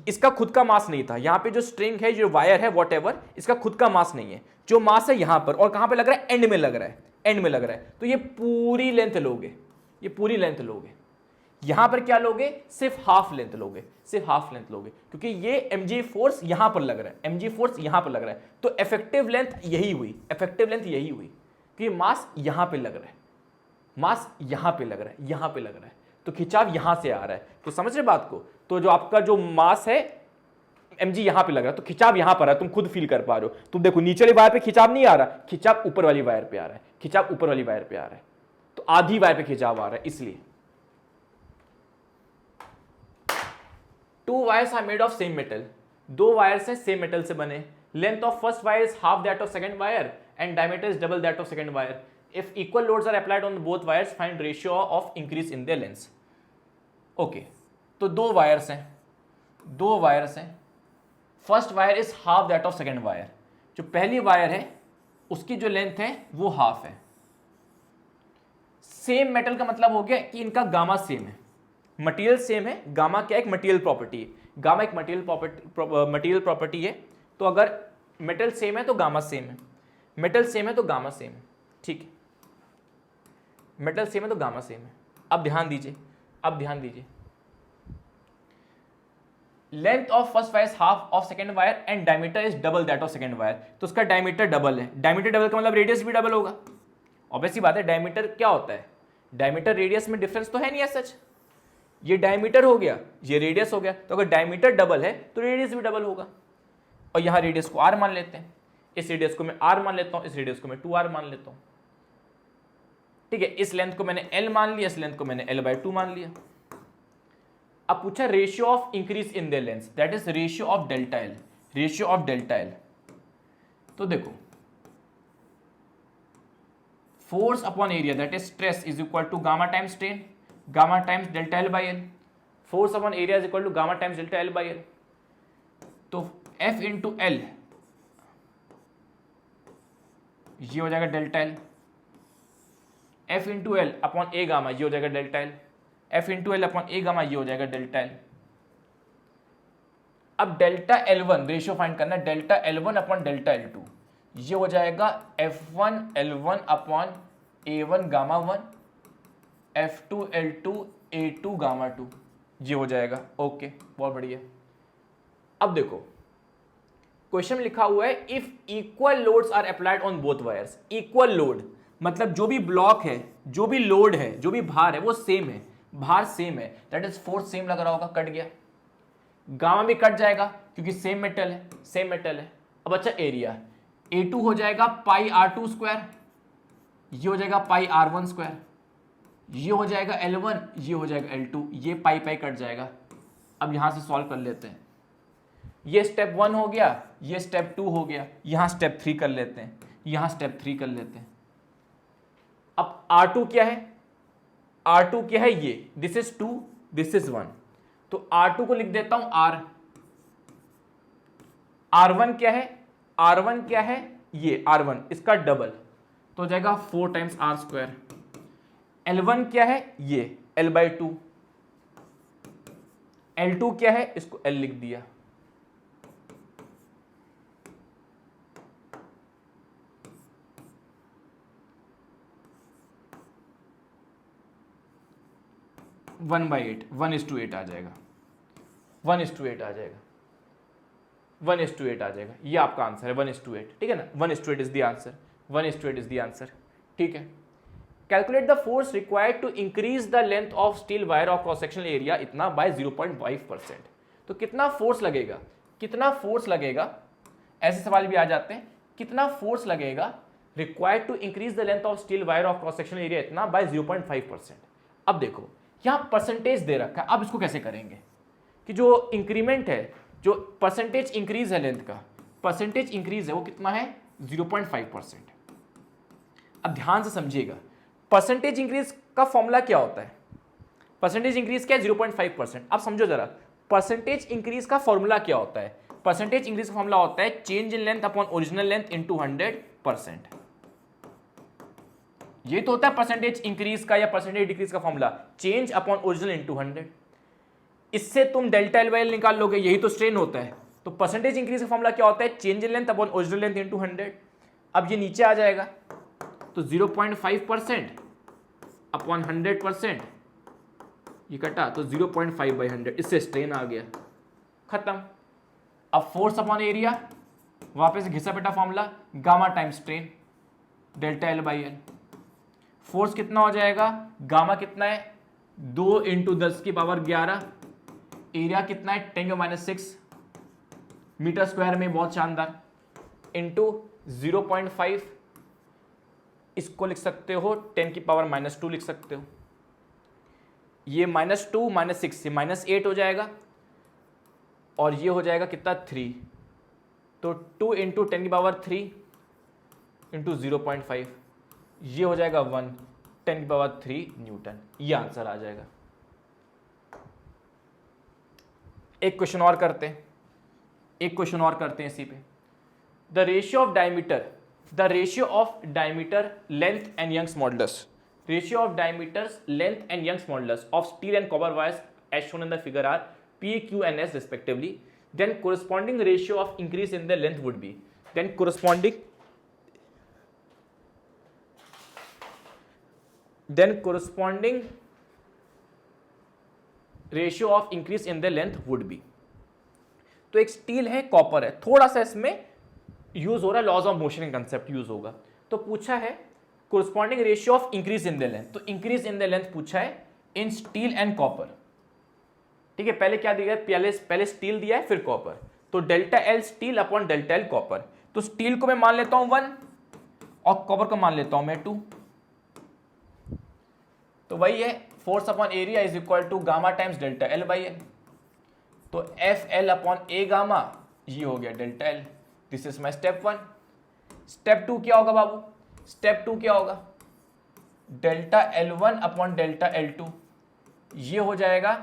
इसका खुद का मास नहीं था, यहां पे जो स्ट्रिंग है, जो वायर है, वॉटएवर, इसका खुद का मास नहीं है, जो मास है यहां पर, और कहां पे लग रहा है? एंड में लग रहा है, एंड में लग रहा है। तो ये पूरी लेंथ लोगे, ये पूरी लेंथ लोगे। यहां पर क्या लोगे? सिर्फ हाफ लेंथ लोगे, सिर्फ हाफ लेंथ लोगे, क्योंकि ये mg फोर्स यहां पर लग रहा है, mg फोर्स यहां पर लग रहा है, तो इफेक्टिव लेंथ यही हुई, इफेक्टिव लेंथ यही हुई, क्योंकि मास यहां पे लग रहा है, मास यहां पे लग रहा है, यहां पे लग रहा है, तो खिंचाव यहां से आ रहा है। तो समझ रहे बात को? तो जो आपका जो मास है mg यहां पे लग रहा है, तो खिंचाव यहां पर है, तुम खुद फील कर पा रहे हो। तुम देखो नीचे वाली वायर पे खिंचाव नहीं आ रहा, खिंचाव ऊपर वाली वायर पे आ रहा है, खिंचाव ऊपर वाली वायर पे आ रहा है, तो आधी वायर पे खिंचाव आ रहा है, इसलिए। Two wires are made of same metal, दो वायर्स हैं सेम मेटल से बने। Length of first wire is half that of second wire and diameter is double that of second wire. If equal loads are applied on both wires find ratio of increase in their length. Okay, तो दो wires हैं, दो wires हैं, first wire is half that of second wire, जो पहली wire है उसकी जो लेंथ है वो हाफ है। सेम मेटल का मतलब हो गया कि इनका गामा सेम है, मटेरियल सेम है। गामा क्या एक मटेरियल प्रॉपर्टी है, गामा एक मटेरियल प्रॉपर्टी है, तो अगर मेटल सेम है तो गामा सेम है, मेटल सेम है तो गामा सेम है, ठीक है, मेटल सेम है तो गामा सेम है। अब ध्यान दीजिए, अब ध्यान दीजिए, length of first wire is half of second wire and diameter is double that of second wire, तो उसका डायमीटर डबल है। डायमीटर डबल का मतलब रेडियस भी डबल होगा, ऑब्वियस सी बात है। डायमीटर क्या होता है? डायमीटर रेडियस में डिफरेंस तो है नहीं ऐसा सच, ये डायमीटर हो गया, ये रेडियस हो गया, तो अगर डायमीटर डबल है तो रेडियस भी डबल होगा। और यहां रेडियस को r मान लेते हैं, इस रेडियस को मैं r मान लेता हूं, इस रेडियस को मैं 2r मान लेता हूं, ठीक है। इस लेंथ को मैंने l मान लिया, इस लेंथ को मैंने l/2 मान लिया। अब पूछा ratio of increase in their length, that is ratio of delta L, ratio of delta L. तो देखो, force upon area that is stress is equal to gamma times strain, gamma times delta L by L. Force upon area is equal to gamma times delta L by L, तो F into L ये हो जाएगा delta L, F into L upon A gamma ये हो जाएगा delta L, F into L upon A gamma ये हो जाएगा डेल्टा एल। अब डेल्टा L1 रेशियो फाइंड करना है, delta L1 upon delta L2 ये हो जाएगा F1 L1 upon A1 gamma 1 F2 L2 A2 gamma 2 ये हो जाएगा। ओके, बहुत बढ़िया। अब देखो क्वेश्चन में लिखा हुआ है if equal loads are applied on both wires. Equal load मतलब जो भी ब्लॉक है, जो भी लोड है, जो भी भार है वो सेम है, भार सेम है, दैट इज फोर्स सेम लग रहा होगा, कट गया। गामा भी कट जाएगा क्योंकि सेम मेटल है, सेम मेटल है। अब अच्छा एरिया A2 हो जाएगा पाई R2 स्क्वायर, ये हो जाएगा पाई R1 स्क्वायर, ये हो जाएगा L1, ये हो जाएगा L2, ये पाई पाई कट जाएगा। अब यहां से सॉल्व कर लेते हैं, ये स्टेप 1 हो गया, ये स्टेप 2 हो गया, यहां स्टेप 3 कर लेते हैं, यहां स्टेप 3 कर लेते हैं। अब R2 क्या है? R2 क्या है? ये दिस इज 2, दिस इज 1, तो R2 को लिख देता हूं R। R1 क्या है? R1 क्या है? ये R1, इसका डबल तो हो जाएगा 4 टाइम्स R स्क्वायर। L1 क्या है? ये L/2, L2 क्या है, इसको L लिख दिया, वन बाई एट, 1:8 आ जाएगा, 1:8 आ जाएगा, 1:8 आ जाएगा। ये आपका आंसर है 1:8, ठीक है ना, 1:8 is the answer, 1:8 is the answer, ठीक है। Calculate the force required to increase the length of steel wire of cross sectional area इतना बाय 0.5%। तो कितना फोर्स लगेगा, कितना फोर्स लगेगा, ऐसे सवाल भी आ जाते हैं, कितना फोर्स लगेगा required to increase the length of steel wire of cross sectional area इतना बाय 0.5%। अब देखो यहां परसेंटेज दे रखा है, अब इसको कैसे करेंगे कि जो इंक्रीमेंट है, जो परसेंटेज इंक्रीज है लेंथ का, परसेंटेज इंक्रीज है वो कितना है 0.5%। अब ध्यान से समझिएगा, परसेंटेज इंक्रीज का फॉर्मूला क्या होता है, परसेंटेज इंक्रीज क्या है 0.5%। अब समझो जरा, परसेंटेज इंक्रीज का फॉर्मूला क्या होता है, परसेंटेज इंक्रीज का फॉर्मूला होता है change in length upon original length into 100%। ये तो होता है परसेंटेज इंक्रीज का या परसेंटेज डिक्रीज का formula, change upon original into 100। इससे तुम डेल्टा एल बाई एल निकाल लोगे, यही तो स्ट्रेन होता है। तो परसेंटेज इंक्रीज का फॉर्मूला क्या होता है, change in length upon original length into 100। अब ये नीचे आ जाएगा, तो 0.5% अपॉन 100%, ये कटा तो 0.5/100, इससे स्ट्रेन आ गया, खत्म। अब फोर्स अपॉन एरिया, वापस घिसा पिटा formula, gamma time strain delta L by L. Force कितना हो जाएगा, गामा कितना है 2 × 10⁻11, एरिया कितना है 10⁻6 मीटर स्क्वायर में, बहुत शानदार, इंटू 0.5, इसको लिख सकते हो 10⁻2 लिख सकते हो। ये -2 -6 से -8 हो जाएगा, और ये हो जाएगा कितना 3, तो 2 × 10⁻3 इंटू 0.5, ये हो जाएगा 1 10⁻3 न्यूटन। ये आंसर आ जाएगा। एक क्वेश्चन और करते हैं, एक क्वेश्चन और करते हैं इसी पे। The ratio of diameter, the ratio of diameter length and young's modulus, ratio of diameters length and young's modulus of steel and copper wires as shown in the figure are P, Q and S respectively, then corresponding ratio of increase in the length would be, then corresponding ratio of increase in the length would be. तो एक steel है, copper है, थोड़ा सा इसमें use हो रहा है, laws of motion concept use होगा। तो पूछा है corresponding ratio of increase in the length, तो इंक्रीज इन द लेंथ पूछा है इन स्टील एंड कॉपर, ठीक है। पहले क्या दिया है, पहले स्टील दिया है फिर कॉपर, तो delta L steel upon delta L copper. तो स्टील को मैं मान लेता हूं 1 और कॉपर को मान लेता हूं मैं 2, तो वही है force upon area is equal to gamma times delta L by L. तो F L upon A gamma, ये हो गया delta L. This is my step 1। Step 2 क्या होगा बाबू, स्टेप 2 क्या होगा, delta L1 upon delta L2, ये हो जाएगा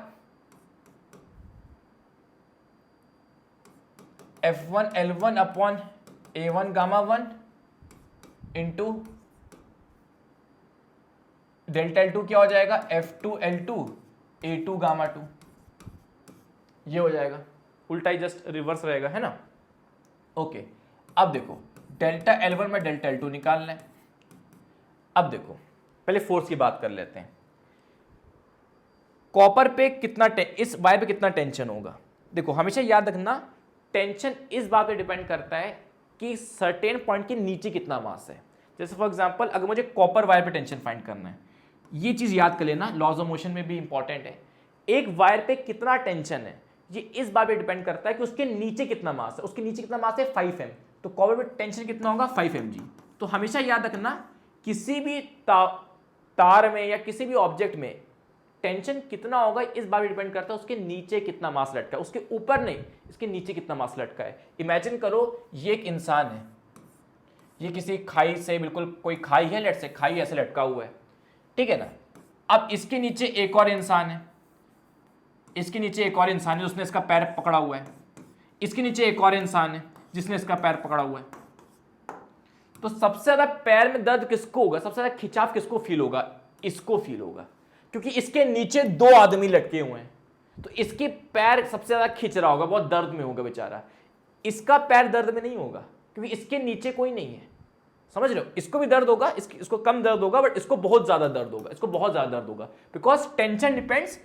F1 L1 upon A1 gamma 1 into delta L2 क्या हो जाएगा, F2 L2 A2 गामा 2, ये हो जाएगा। उल्टा ही जस्ट रिवर्स रहेगा, है ना। ओके, अब देखो डेल्टा L1 में डेल्टा L2 निकालना है। अब देखो पहले फोर्स की बात कर लेते हैं। कॉपर पे कितना इस वायर पे कितना टेंशन होगा, देखो हमेशा याद रखना टेंशन इस बात पे डिपेंड करता है कि सर्टेन पॉइंट के नीचे कितना मास है। जैसे फॉर एग्जांपल अगर मुझे कॉपर वायर पे टेंशन फाइंड करना है, ये चीज याद कर लेना, लॉज ऑफ मोशन में भी इंपॉर्टेंट है। एक वायर पे कितना टेंशन है ये इस बात पे डिपेंड करता है कि उसके नीचे कितना मास है। उसके नीचे कितना मास है 5 m, तो कॉपर पे टेंशन कितना होगा 5 mg। तो हमेशा याद रखना किसी भी तार में या किसी भी ऑब्जेक्ट में टेंशन कितना होगा इस बात पे डिपेंड करता है उसके नीचे कितना मास लटका है, उसके ऊपर नहीं, इसके नीचे कितना मास लटका है। इमेजिन करो ये एक इंसान है, ये किसी खाई से, बिल्कुल कोई खाई है, लेट से खाई ऐसे लटका हुआ है, ठीक है ना। अब इसके नीचे एक और इंसान है, इसके नीचे एक और इंसान है उसने इसका पैर पकड़ा हुआ है, इसके नीचे एक और इंसान है जिसने इसका पैर पकड़ा हुआ है। तो सबसे ज्यादा पैर में दर्द किसको होगा, सबसे ज्यादा खिंचाव किसको फील होगा, इसको फील होगा, क्योंकि इसके नीचे 2 आदमी लटके हुए हैं। तो इसके पैर सबसे ज्यादा खिंच रहा होगा, बहुत दर्द में होगा बेचारा। इसका पैर दर्द में नहीं होगा क्योंकि इसके नीचे कोई नहीं है, समझ रहे हो? इसको भी दर्द होगा, इसको कम दर्द होगा, बट इसको बहुत ज्यादा दर्द होगा, इसको बहुत ज्यादा दर्द होगा, बिकॉज टेंशन डिपेंड्स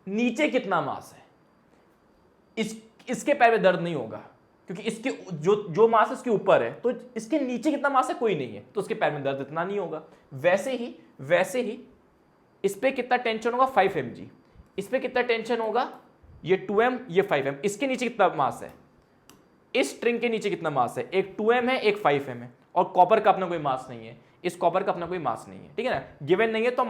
नीचे कितना मास है। इसके पैर में दर्द नहीं होगा क्योंकि इसके जो मास इसके ऊपर है, तो इसके नीचे कितना मास है, कोई नहीं है, तो उसके पैर में दर्द इतना नहीं होगा। वैसे ही इस पे कितना टेंशन होगा, 5 mg। इस पे कितना टेंशन होगा, ये 2m, ये 5m। इसके नीचे कितना मास है, इस स्ट्रिंग के नीचे कितना मास है, एक 2m है, एक 5m है, और कॉपर का अपना कोई मास नहीं है, इस कॉपर का अपना कोई मास नहीं है, ठीक है ना? गिवन नहीं है तो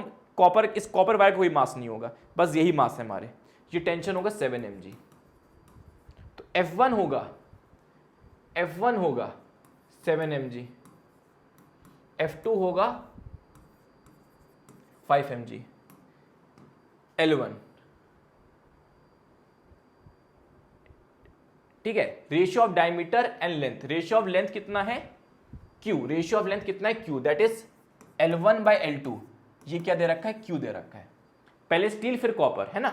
इस कॉपर वायर का कोई मास नहीं होगा, बस यही मास है हमारे। ये टेंशन होगा 7 mg। तो F1 होगा 7 mg, F2 होगा 5 mg, L1, ठीक है? Ratio of diameter and length, ratio of length कितना है, Q, रेशियो ऑफ लेंथ कितना है, Q, दैट इज L1/L2। ये क्या दे रखा है, Q दे रखा है। पहले स्टील फिर कॉपर, है ना?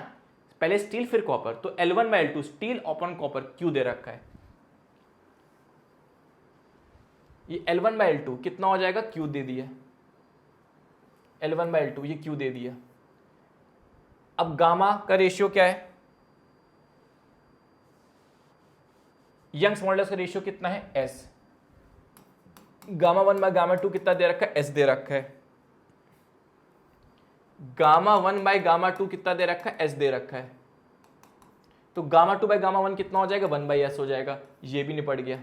पहले स्टील फिर कॉपर, तो L1/L2 steel upon copper, Q दे रखा है। ये L1/L2 कितना हो जाएगा, Q दे दिया, L1/L2 ये Q दे दिया। अब गामा का रेशियो क्या है, यंग्स मॉडुलस का रेशियो कितना है, S। गामा 1/गामा 2 कितना दे रखा है, S दे रखा है। गामा 1/गामा 2 कितना दे रखा है, S दे रखा है। तो गामा 2/गामा 1 कितना हो जाएगा, 1/S हो जाएगा, ये भी निपट गया।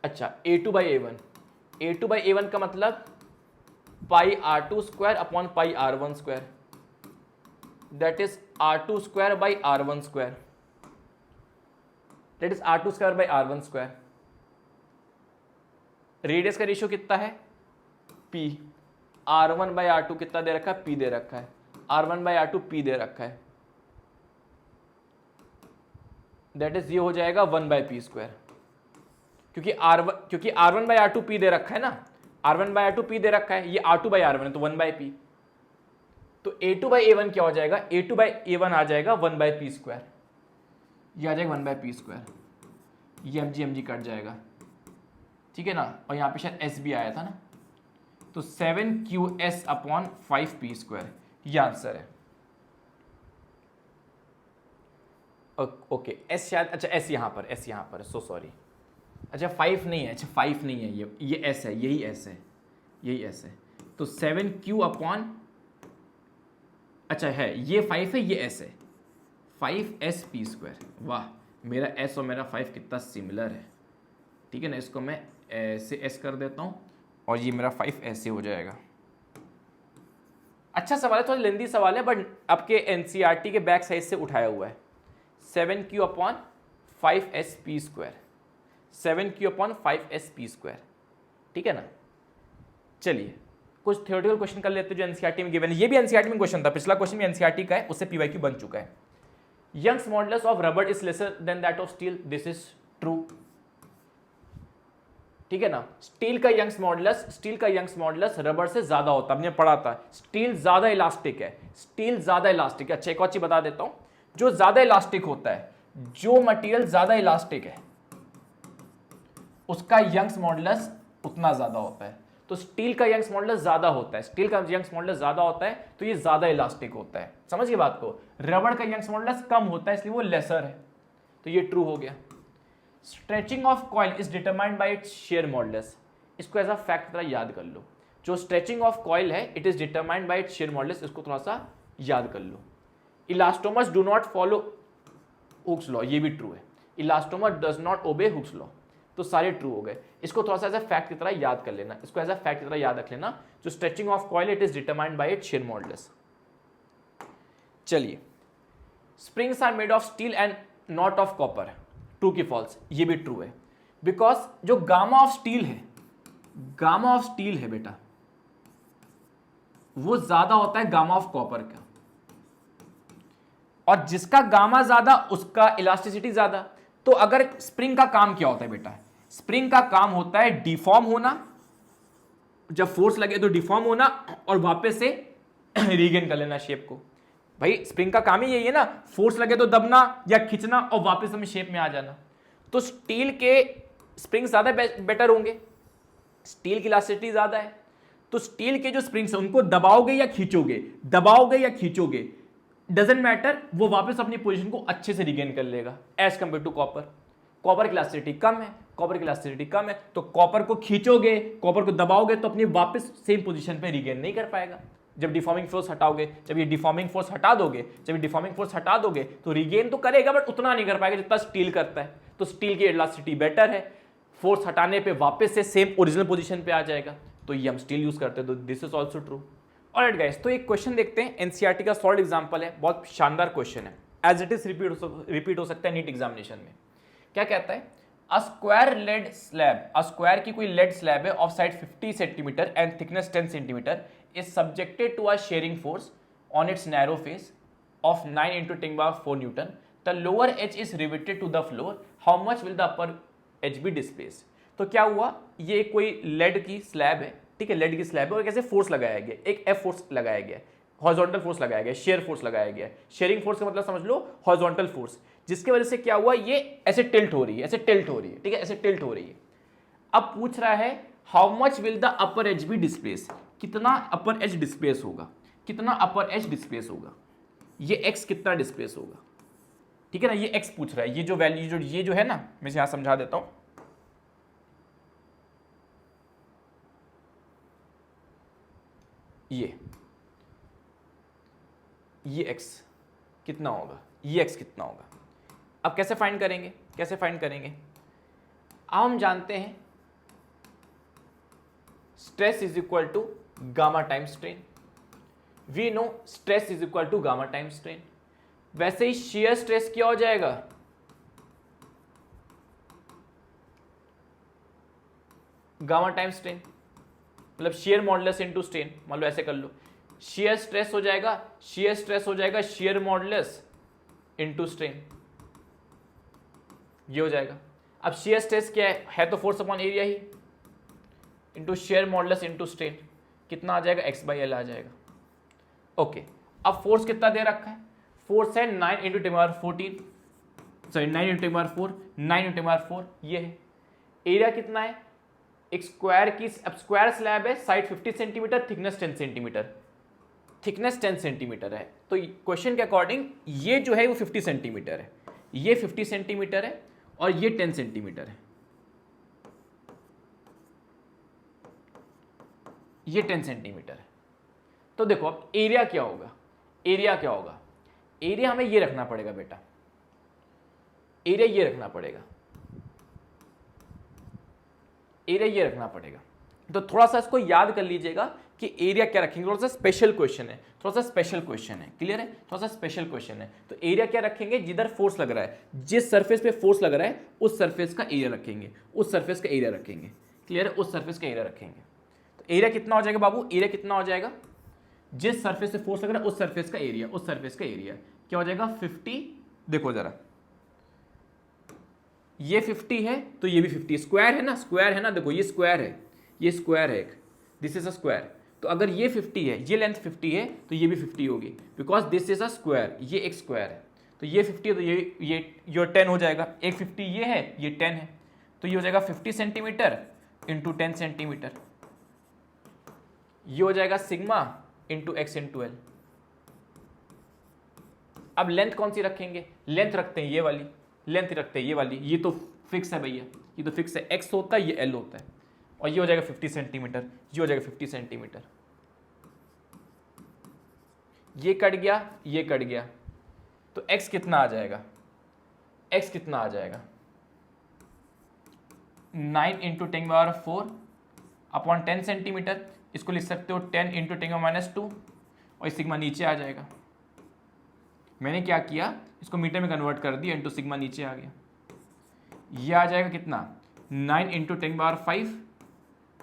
अच्छा, A2/A1 का मतलब πr2² upon πr1², that is r2²/r1², that is r2²/r1²। Radius का रेशियो कितना है, P, r1/r2 कितना दे रखा है, P दे रखा है, r1/r2 P दे रखा है, दैट इज ये हो जाएगा 1/p², क्योंकि r1/r2 P दे रखा है ना, r1/r2 P दे रखा है, ये r2/r1 है तो 1/p। तो A2/A1 क्या हो जाएगा, A2/A1 आ जाएगा 1/p², ये आ जाएगा 1/p², ये mg कट जाएगा, ठीक है ना? और यहाँ पे शायद S भी आया था ना, तो 7qs अपॉन 5p², ये आंसर है। ओके, S शायद, अच्छा S यहाँ पर, सो सॉरी। अच्छा 5 नहीं है, अच्छा 5 नहीं है, ये S है, यही S है। तो 7q अपॉन, अच्छा है, ये 5 है, ये S है, 5sp²। वाह, मेरा S और मेरा 5 कितना सिमिलर है, ठीक है ना? इसको मैं ऐसे S कर देता हूँ और ये मेरा 5 ऐसे हो जाएगा। अच्छा सवाल है, थोड़ा लेंदी सवाल है, बट आपके एनसीईआरटी के बैक साइड से उठाया हुआ है। 7q upon 5sp², 7q upon 5sp², ठीक है ना? चलिए कुछ थ्योरेटिकल क्वेश्चन कर लेते हैं जो एनसीईआरटी में गिवन है। ये भी एनसीईआरटी में क्वेश्चन था, पिछला क्वेश्चन भी एनसीईआरटी का है, उससे पीवाईक्यू बन चुका है। Young's modulus of rubber is lesser than that of steel, this is true, ठीक है ना? स्टील का यंग्स मॉडुलस रबर से ज्यादा होता है, हमने पढ़ा था। स्टील ज्यादा इलास्टिक है, अच्छा एक और चीज बता देता हूं, जो ज्यादा इलास्टिक होता है, जो मटेरियल ज्यादा इलास्टिक है उसका यंग्स मॉडुलस उतना ज्यादा होता है। तो स्टील का यंग्स मॉडुलस ज्यादा होता है, तो ये ज्यादा इलास्टिक होता है, समझिए बात को। रबर का यंग्स मॉडुलस कम होता है, इसलिए वो लेसर है, तो ये ट्रू हो गया। Stretching of coil is determined by its shear modulus, इसको एज अ फैक्ट थोड़ा याद कर लो। जो स्ट्रेचिंग ऑफ कॉइल है, it is determined by its shear modulus, इसको थोड़ा सा याद कर लो। Elastomers do not follow Hooke's law, ये भी ट्रू है। Elastomer does not obey Hooke's law, तो सारे ट्रू हो गए। इसको थोड़ा सा एज अ फैक्ट की तरह याद कर लेना, याद रख लेना। जो stretching of coil, it is determined by its shear modulus. चलिए, springs are made of steel and not of copper, true की फॉल्स, ये भी ट्रू है। बिकॉज जो गामा ऑफ स्टील है बेटा, वो ज्यादा होता है गामा ऑफ कॉपर का, और जिसका गामा ज्यादा उसका इलास्टिसिटी ज्यादा। तो अगर स्प्रिंग का काम क्या होता है बेटा, स्प्रिंग का काम होता है डिफॉर्म होना, जब फोर्स लगे तो डिफॉर्म होना और वापस से रीगेन कर लेना शेप को। भाई स्प्रिंग का काम ही यही है ना, फोर्स लगे तो दबना या खींचना और वापस हमें शेप में आ जाना। तो स्टील के स्प्रिंग ज्यादा बेटर होंगे, स्टील की इलास्टिसिटी ज्यादा है, तो स्टील के जो स्प्रिंग्स हैं उनको दबाओगे या खींचोगे, दबाओगे या खींचोगे, डजेंट मैटर, वो वापस अपनी पोजीशन को अच्छे से रिगेन कर लेगा as compare to copper. Copper की इलास्टिसिटी कम है, कॉपर की इलास्टिसिटी कम है, तो कॉपर को खींचोगे, कॉपर को दबाओगे तो अपनी वापस सेम पोजीशन पे रिगेन नहीं कर पाएगा। जब डिफॉर्मिंग फोर्स हटाओगे, जब ये डिफॉर्मिंग फोर्स हटा दोगे, जब ये डिफॉर्मिंग फोर्स हटा दोगे तो रिगेन तो करेगा बट उतना नहीं कर पाएगा जितना स्टील करता है। तो स्टील की इलास्टिसिटी बेटर है, फोर्स हटाने पे वापस से सेम ओरिजिनल पोजीशन पे आ जाएगा, तो ये हम स्टील यूज करते हैं, तो this is also true. Alright guys, तो एक क्वेश्चन देखते हैं, एनसीईआरटी का सॉल्व एग्जांपल है, बहुत शानदार क्वेश्चन है, एज इट इज रिपीट हो सकता है नीट एग्जामिनेशन में। क्या कहता है, a square lead slab, a square की कोई लेड स्लैब है of side 50 centimetre and thickness 10 centimetre is subjected to a shearing force on its narrow face of 9 into 10 power 4 Newton. The lower edge is riveted to the floor. How much will the upper edge be displaced? तो क्या हुआ, ये कोई lead की slab है, ठीक है, lead की स्लैब है और कैसे फोर्स लगाया गया, एक एफ फोर्स लगाया गया, हॉरिजॉन्टल फोर्स लगाया गया, शेयर फोर्स लगाया गया। शेयरिंग फोर्स का मतलब समझ लो हॉरिजॉन्टल फोर्स, जिसकी वजह से क्या हुआ, ये ऐसे टिल्ट हो रही है, ऐसे टिल्ट हो रही है, ठीक है, ऐसे टिल्ट हो रही है। अब पूछ रहा है how much will the upper edge be displace, कितना अपर एज डिस्प्लेस होगा, कितना अपर एज डिस्प्लेस होगा, ये एक्स कितना डिस्प्लेस होगा, ठीक है ना, ये एक्स पूछ रहा है। ये जो वैल्यू ये जो है ना, मैं यहां समझा देता हूं, ये एक्स कितना होगा, ये एक्स कितना होगा। अब कैसे फाइंड करेंगे, कैसे फाइंड करेंगे, अब हम जानते हैं stress is equal to gamma time strain, we know stress is equal to gamma time strain. वैसे ही शेयर स्ट्रेस क्या हो जाएगा, गामा टाइम स्ट्रेन, मतलब शेयर मॉडुलस इनटू स्ट्रेन, मान लो ऐसे कर लो, शेयर स्ट्रेस हो जाएगा, शेयर स्ट्रेस हो जाएगा शेयर मॉडुलस इनटू स्ट्रेन, ये हो जाएगा। अब शेयर स्ट्रेस क्या है तो फोर्स अपॉन एरिया ही, into shear modulus into strain, कितना आ जाएगा, एक्स बाई एल आ जाएगा। ओके, अब फोर्स कितना दे रखा है, फोर्स है 9 इंटू 10⁻14, सॉरी 9 इंटू 10⁻4, 9 इंटू 10⁻4 ये है। एरिया कितना है, एक स्क्वायर की, अब स्क्वायर स्लैब है, side 50 centimetre, thickness 10 centimetre, thickness 10 centimetre है, तो क्वेश्चन के अकॉर्डिंग ये जो है वो 50 सेंटीमीटर है, ये 50 सेंटीमीटर है और ये 10 सेंटीमीटर है, ये 10 सेंटीमीटर है। तो देखो अब एरिया क्या होगा, एरिया क्या होगा, एरिया हमें ये रखना पड़ेगा बेटा, एरिया ये रखना पड़ेगा, एरिया ये रखना पड़ेगा। तो थोड़ा सा इसको याद कर लीजिएगा कि एरिया क्या रखेंगे, थोड़ा सा स्पेशल क्वेश्चन है, थोड़ा सा स्पेशल क्वेश्चन है, क्लियर है, थोड़ा सा स्पेशल क्वेश्चन है। तो एरिया क्या रखेंगे, जिधर फोर्स लग रहा है, जिस सरफेस पे फोर्स लग रहा है उस सरफेस का एरिया रखेंगे, उस सरफेस का एरिया रखेंगे, क्लियर है, उस सरफेस का एरिया रखेंगे। तो एरिया कितना हो जाएगा बाबू, एरिया कितना हो जाएगा, जिस सरफेस से फोर्स लग रहा है उस सरफेस का एरिया, उस सरफेस का एरिया क्या हो जाएगा 50, देखो जरा ये 50 है तो ये भी 50, स्क्वायर है ना, स्क्वायर है ना, देखो ये स्क्वायर है, ये स्क्वायर है एक, दिस इज अ स्क्वायर, तो अगर ये 50 है, ये लेंथ 50 है तो ये भी 50 होगी, because this is a square, ये एक स्क्वायर है, तो ये 50 है तो ये 10 हो जाएगा, एक 50 ये है, ये 10 है, तो ये हो जाएगा 50 सेंटीमीटर इंटू 10 सेंटीमीटर, ये हो जाएगा sigma into x into L. अब लेंथ कौन सी रखेंगे, लेंथ रखते हैं ये वाली, लेंथ रखते हैं ये वाली, ये तो फिक्स है भैया, ये तो फिक्स है, एक्स होता है, ये एल होता है, और ये हो जाएगा 50 सेंटीमीटर, ये हो जाएगा 50 सेंटीमीटर, ये कट गया, ये कट गया, तो एक्स कितना आ जाएगा, एक्स कितना आ जाएगा 9 इंटू 10⁻4 अपॉन 10 सेंटीमीटर, इसको लिख सकते हो 10 इंटू 10⁻2 और इस सिग्मा नीचे आ जाएगा। मैंने क्या किया, इसको मीटर में कन्वर्ट कर दिया, इंटू सिग्मा नीचे आ गया, ये आ जाएगा कितना 9 इंटू 10⁻5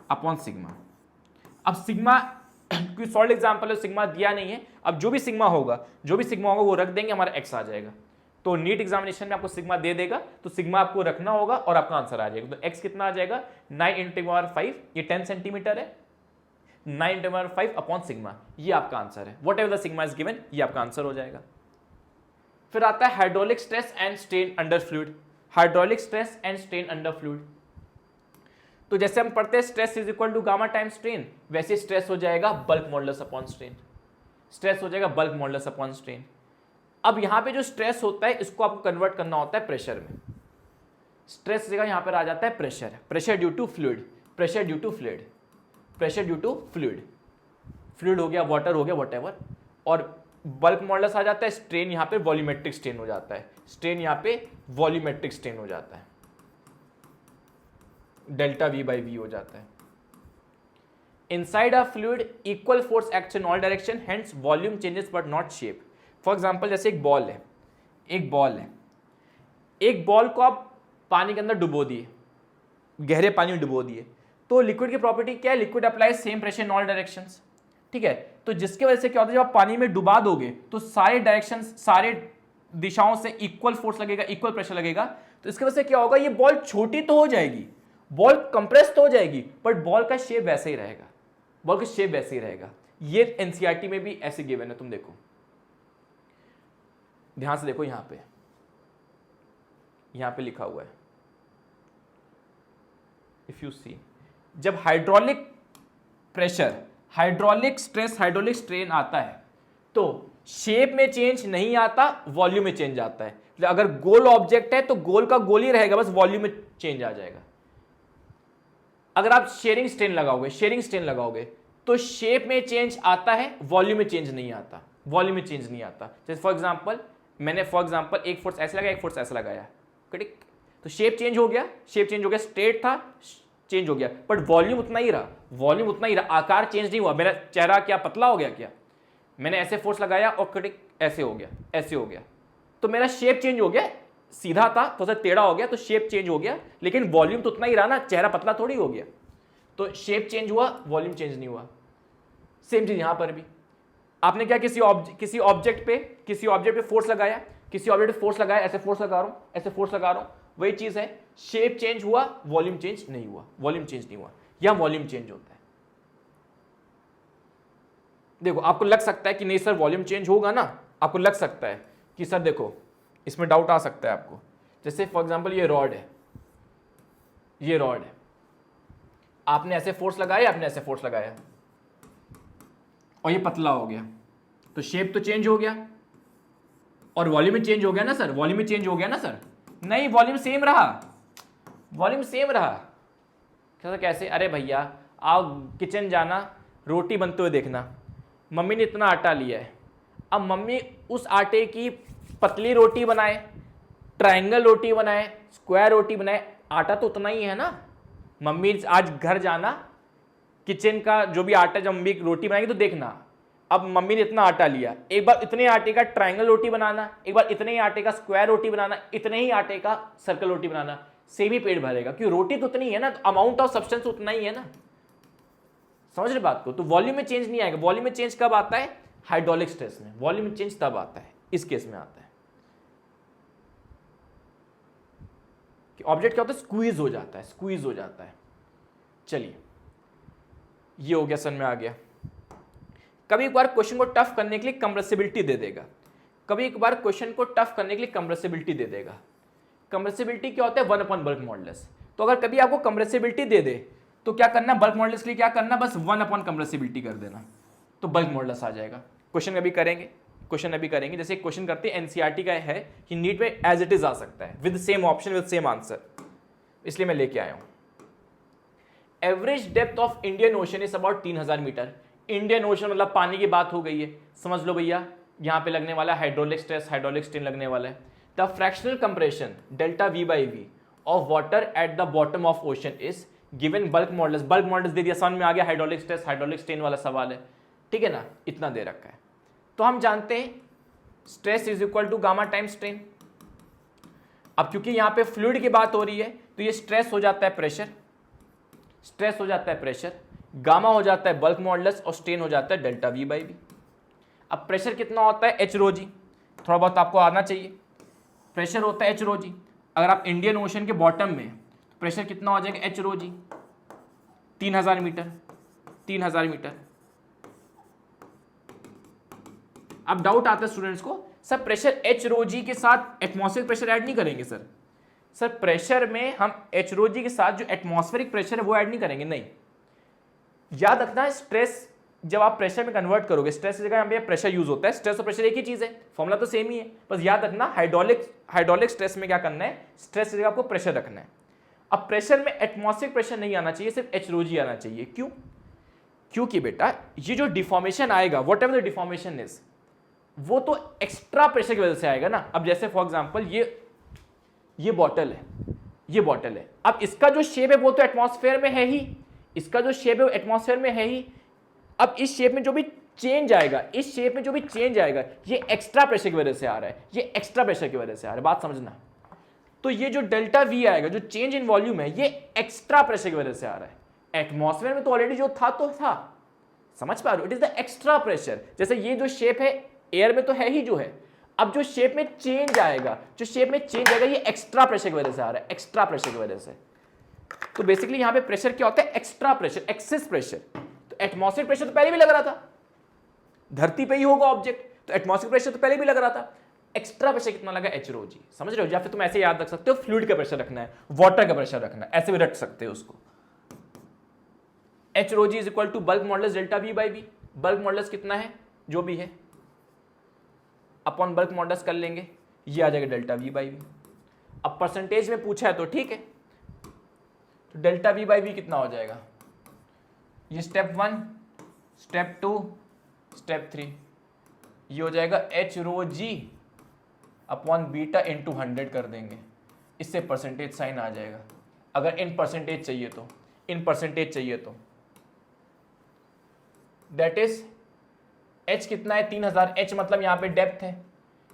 अपॉन सिग्मा। अब सिग्मा कोई सॉल्ड एग्जाम्पल है, सिग्मा दिया नहीं है, अब जो भी सिग्मा होगा, जो भी सिग्मा होगा वो रख देंगे, हमारा एक्स आ जाएगा। तो नीट एग्जामिनेशन में आपको सिग्मा दे देगा, तो सिग्मा आपको रखना होगा और आपका आंसर आ जाएगा। तो एक्स कितना आ जाएगा 9 इंटू 10⁻5, ये 10 सेंटीमीटर है, 9/5 अपॉन सिग्मा, ये आपका आंसर है। Whatever the sigma is given, ये आपका आंसर हो जाएगा। फिर आता है hydraulic stress and strain under fluid. Hydraulic stress and strain under fluid, तो जैसे हम पढ़ते हैं stress is equal to gamma time strain, वैसे स्ट्रेस हो जाएगा bulk modulus upon strain. Stress हो जाएगा बल्क मॉडुलस अपॉन स्ट्रेन। अब यहां पे जो स्ट्रेस होता है इसको आपको कन्वर्ट करना होता है प्रेशर में। स्ट्रेस जगह यहां पर आ जाता है pressure, pressure due to fluid, pressure due to fluid, pressure due to fluid, fluid हो गया, वाटर हो गया, व्हाटएवर। और बल्क मॉडुलस आ जाता है, स्ट्रेन यहां पे वॉल्यूमेट्रिक स्ट्रेन हो जाता है, स्ट्रेन यहां पे वॉल्यूमेट्रिक स्ट्रेन हो जाता है, डेल्टा V बाई V हो जाता है। Inside a fluid equal force acts in all direction, hence volume changes but not shape. For example जैसे एक बॉल है, एक बॉल है, एक बॉल को आप पानी के अंदर डुबो दिए, गहरे पानी में डुबो दिए, तो लिक्विड की प्रॉपर्टी क्या है, liquid apply same pressure in all directions, ठीक है। तो जिसकी वजह से क्या होता है, जब आप पानी में डुबा दोगे तो सारे डायरेक्शन, सारे दिशाओं से इक्वल फोर्स लगेगा, इक्वल प्रेशर लगेगा। तो इसकी वजह से क्या होगा, ये बॉल छोटी तो हो जाएगी, बॉल कंप्रेस तो हो जाएगी, बट बॉल का शेप वैसे ही रहेगा, बॉल का शेप वैसे ही रहेगा। ये एनसीईआरटी में भी ऐसे गिवन है, तुम देखो, ध्यान से देखो, यहां पे लिखा हुआ है, इफ यू सी, जब hydraulic pressure, hydraulic stress, hydraulic strain आता है तो शेप में चेंज नहीं आता, वॉल्यूम में चेंज आता है। अगर गोल ऑब्जेक्ट है तो गोल का गोल ही रहेगा, बस वॉल्यूम में चेंज आ जाएगा। अगर आप शेयरिंग स्ट्रेन लगाओगे, शेयरिंग स्ट्रेन लगाओगे तो शेप में चेंज आता है, वॉल्यूम में चेंज नहीं आता, वॉल्यूम में चेंज नहीं आता। जैसे फॉर एग्जांपल मैंने एक फोर्स ऐसे लगाया, एक फोर्स ऐसे लगाया, ठीक, तो शेप चेंज हो गया, शेप चेंज हो गया, स्ट्रेट था, चेंज हो गया, बट वॉल्यूम उतना ही रहा, वॉल्यूम उतना ही रहा, आकार चेंज नहीं हुआ। मेरा चेहरा क्या पतला हो गया क्या, मैंने ऐसे फोर्स लगाया और कटिक ऐसे हो गया, ऐसे हो गया, तो मेरा शेप चेंज हो गया, सीधा था तो टेढ़ा हो गया, तो शेप चेंज हो गया, लेकिन वॉल्यूम तो उतना ही रहा ना, चेहरा पतला थोड़ी हो गया। तो शेप चेंज हुआ, वॉल्यूम चेंज नहीं हुआ। सेम चीज यहां पर भी, आपने क्या किसी ऑब्जेक्ट पे फोर्स लगाया, किसी ऑब्जेक्ट पे फोर्स लगाया, ऐसे फोर्स लगा रहा हूं, ऐसे फोर्स लगा रहा हूं, वही चीज है, शेप चेंज हुआ, वॉल्यूम चेंज नहीं हुआ, वॉल्यूम चेंज नहीं हुआ, या वॉल्यूम चेंज होता है। देखो आपको लग सकता है कि नहीं सर वॉल्यूम चेंज होगा ना, आपको लग सकता है कि सर देखो इसमें डाउट आ सकता है आपको। जैसे फॉर एग्जांपल ये रॉड है, ये रॉड है, आपने ऐसे फोर्स लगाया, आपने ऐसे फोर्स लगाया और ये पतला हो गया, तो शेप तो चेंज हो गया और वॉल्यूम में चेंज हो गया ना सर, वॉल्यूम में चेंज हो गया ना सर, नहीं वॉल्यूम सेम रहा, वॉल्यूम सेम रहा। कैसे, अरे भैया आओ किचन जाना, रोटी बनते हुए देखना, मम्मी ने इतना आटा लिया है, अब मम्मी उस आटे की पतली रोटी बनाए, ट्रायंगल रोटी बनाए, स्क्वायर रोटी बनाए, आटा तो उतना ही है ना। मम्मी आज घर जाना, किचन का जो भी आटा, जब मम्मी रोटी बनाएगी तो देखना, अब मम्मी ने इतना आटा लिया, एक बार इतने आटे का ट्रायंगल रोटी बनाना, एक बार इतने ही आटे का स्क्वायर रोटी बनाना, इतने ही आटे का सर्कल रोटी बनाना, सेम ही पेट भरेगा, क्योंकि रोटी तो उतनी है ना, तो अमाउंट ऑफ सब्सटेंस उतना ही है ना। समझ रहे बात को? तो वॉल्यूम में चेंज नहीं आएगा। वॉल्यूम में चेंज कब आता है? हाइड्रोलिक स्ट्रेस में। वॉल्यूम में चेंज तब आता है, इस केस में आता है कि ऑब्जेक्ट क्या होता है, स्क्वीज हो जाता है, स्क्वीज हो जाता है। चलिए ये हो गया, सन में आ गया। कभी एक बार क्वेश्चन को टफ करने के लिए कंप्रेसिबिलिटी दे देगा, कभी एक बार क्वेश्चन को टफ करने के लिए कंप्रेसिबिलिटी दे देगा। कंप्रेसिबिलिटी क्या होता है? 1 बल्क मॉडुलस। तो अगर कभी आपको कंप्रेसिबिलिटी दे दे तो क्या करना, बल्क मॉडुलस के लिए क्या करना, बस 1 कंप्रेसिबिलिटी कर देना, तो बल्क मॉडुलस आ जाएगा। क्वेश्चन अभी करेंगे, क्वेश्चन अभी करेंगे। जैसे क्वेश्चन करते हैं, एनसीईआरटी का है कि नीट में एज इट इज आ सकता है, with same option with same answer, इसलिए मैं लेके आया हूं। Average depth of Indian ocean is about 3000 metre. Indian ocean मतलब पानी की बात हो गई है, समझ लो भैया। यहां पे लगने वाला हाइड्रोलिक स्ट्रेस, हाइड्रोलिक स्ट्रेन लगने वाला है। The fractional compression delta V by V of water at the bottom of ocean is given bulk modulus. Bulk modulus दे दिया, समझ में आ गया, हाइड्रोलिक स्ट्रेस हाइड्रोलिक स्ट्रेन वाला सवाल है, ठीक है ना, इतना दे रखा है। तो हम जानते हैं stress is equal to gamma time strain. अब क्योंकि यहां पे फ्लूइड की बात हो रही है तो ये स्ट्रेस हो जाता है प्रेशर, स्ट्रेस हो जाता है प्रेशर, गामा हो जाता है बल्क मॉडुलस और स्ट्रेन हो जाता है डेल्टा V बाई V। अब प्रेशर कितना होता है? H रो जी, थोड़ा बहुत आपको आना चाहिए। प्रेशर होता है H रो जी। अगर आप इंडियन ओशन के बॉटम में, प्रेशर कितना हो जाएगा? H रो जी, 3000 मीटर। 3000 मीटर। अब डाउट आता है स्टूडेंट्स को, सर प्रेशर एच रो जी के साथ एटमॉस्फेरिक प्रेशर ऐड नहीं करेंगे सर प्रेशर में हम एच रो जी के साथ जो एटमॉस्फेरिक प्रेशर है वो ऐड नहीं करेंगे। नहीं, याद रखना स्ट्रेस जब आप प्रेशर में कन्वर्ट करोगे, स्ट्रेस की जगह यहाँ पे प्रेशर यूज होता है, स्ट्रेस और प्रेशर एक ही चीज है, फॉर्मूला तो सेम ही है, बस याद रखना हाइड्रोलिक स्ट्रेस में क्या करना है, स्ट्रेस की जगह आपको प्रेशर रखना है। अब प्रेशर में एटमॉस्फेरिक प्रेशर नहीं आना चाहिए, सिर्फ एच रो जी आना चाहिए। क्यों? क्योंकि बेटा ये जो डिफॉर्मेशन आएगा, what ever the deformation is, वो तो एक्स्ट्रा प्रेशर की वजह से आएगा ना। अब जैसे फॉर एग्जांपल ये बॉटल है, अब इसका जो शेप है वो तो एटमॉस्फेयर में है ही, इसका जो शेप है वो एटमॉस्फेयर में है ही। अब इस शेप में जो भी चेंज आएगा, ये एक्स्ट्रा प्रेशर की वजह से आ रहा है, ये एक्स्ट्रा प्रेशर की वजह से आ रहा है, बात समझना। तो ये जो डेल्टा वी आएगा, जो चेंज इन वॉल्यूम है, ये एक्स्ट्रा प्रेशर की वजह से आ रहा है। एटमॉस्फेयर में तो ऑलरेडी जो था, समझ पा रहे हो, it is the extra pressure. जैसे ये जो शेप है एयर में तो है ही जो है, अब जो शेप में चेंज आएगा, ये एक्स्ट्रा प्रेशर की वजह से आ रहा है, एक्स्ट्रा प्रेशर की वजह से। तो बेसिकली यहां पे प्रेशर क्या होता है, एक्स्ट्रा प्रेशर, एक्सेस प्रेशर। तो एटमॉस्फेरिक प्रेशर तो पहले भी लग रहा था, धरती पे ही होगा ऑब्जेक्ट, तो एटमॉस्फेरिक प्रेशर तो पहले भी लग रहा था। एक्स्ट्रा प्रेशर कितना लगा, एच रो जी, समझ रहे हो? या फिर तुम ऐसे याद रख सकते हो, फ्लूइड का प्रेशर रखना है, वाटर का प्रेशर रखना है, ऐसे भी रख सकते हो उसको। H rho G is equal to bulk modulus delta V by V. Bulk modulus कितना है, जो भी है, अपॉन बल्क मॉडुलस कर लेंगे, ये आ जाएगा डेल्टा वी बाई वी। अब परसेंटेज में पूछा है तो ठीक है, तो डेल्टा वी बाई वी कितना हो जाएगा, ये स्टेप 1, स्टेप 2, स्टेप 3, ये हो जाएगा एच रो जी अपॉन बीटा इंटू 100 कर देंगे, इससे परसेंटेज साइन आ जाएगा। अगर इन परसेंटेज चाहिए तो दैट इज एच कितना है, 3000। एच मतलब यहाँ पे डेप्थ है,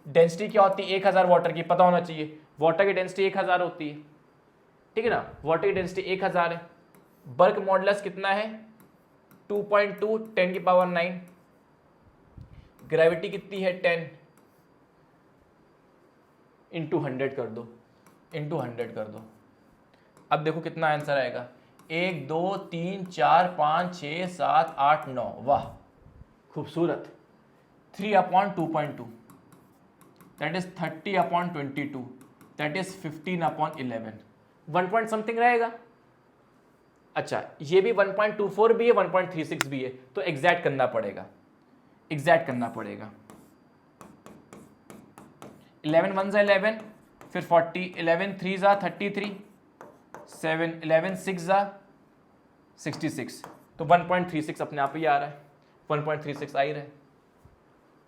डेंसिटी क्या होती है 1000 वाटर की, पता होना चाहिए, वाटर की डेंसिटी 1000 होती है, ठीक है ना, वाटर की डेंसिटी 1000 है। बल्क मॉडुलस कितना है, 2.2 10 की पावर 9, ग्रेविटी कितनी है 10, इंटू 100 कर दो, अब देखो कितना आंसर आएगा, 1 2 3 4 5 6 7 8 9, वाह खूबसूरत। 3/2.2 that is 30/22 that is 15/11, 1 point something रहेगा। अच्छा, ये भी 1.24 भी है, 1.36 भी है, तो एग्जैक्ट करना पड़ेगा। 11 1 11, फिर 40, 11 3 33, 7 11 6 66, तो 1.36 अपने आप ही आ रहा है, 1.36 आ ही रहा है,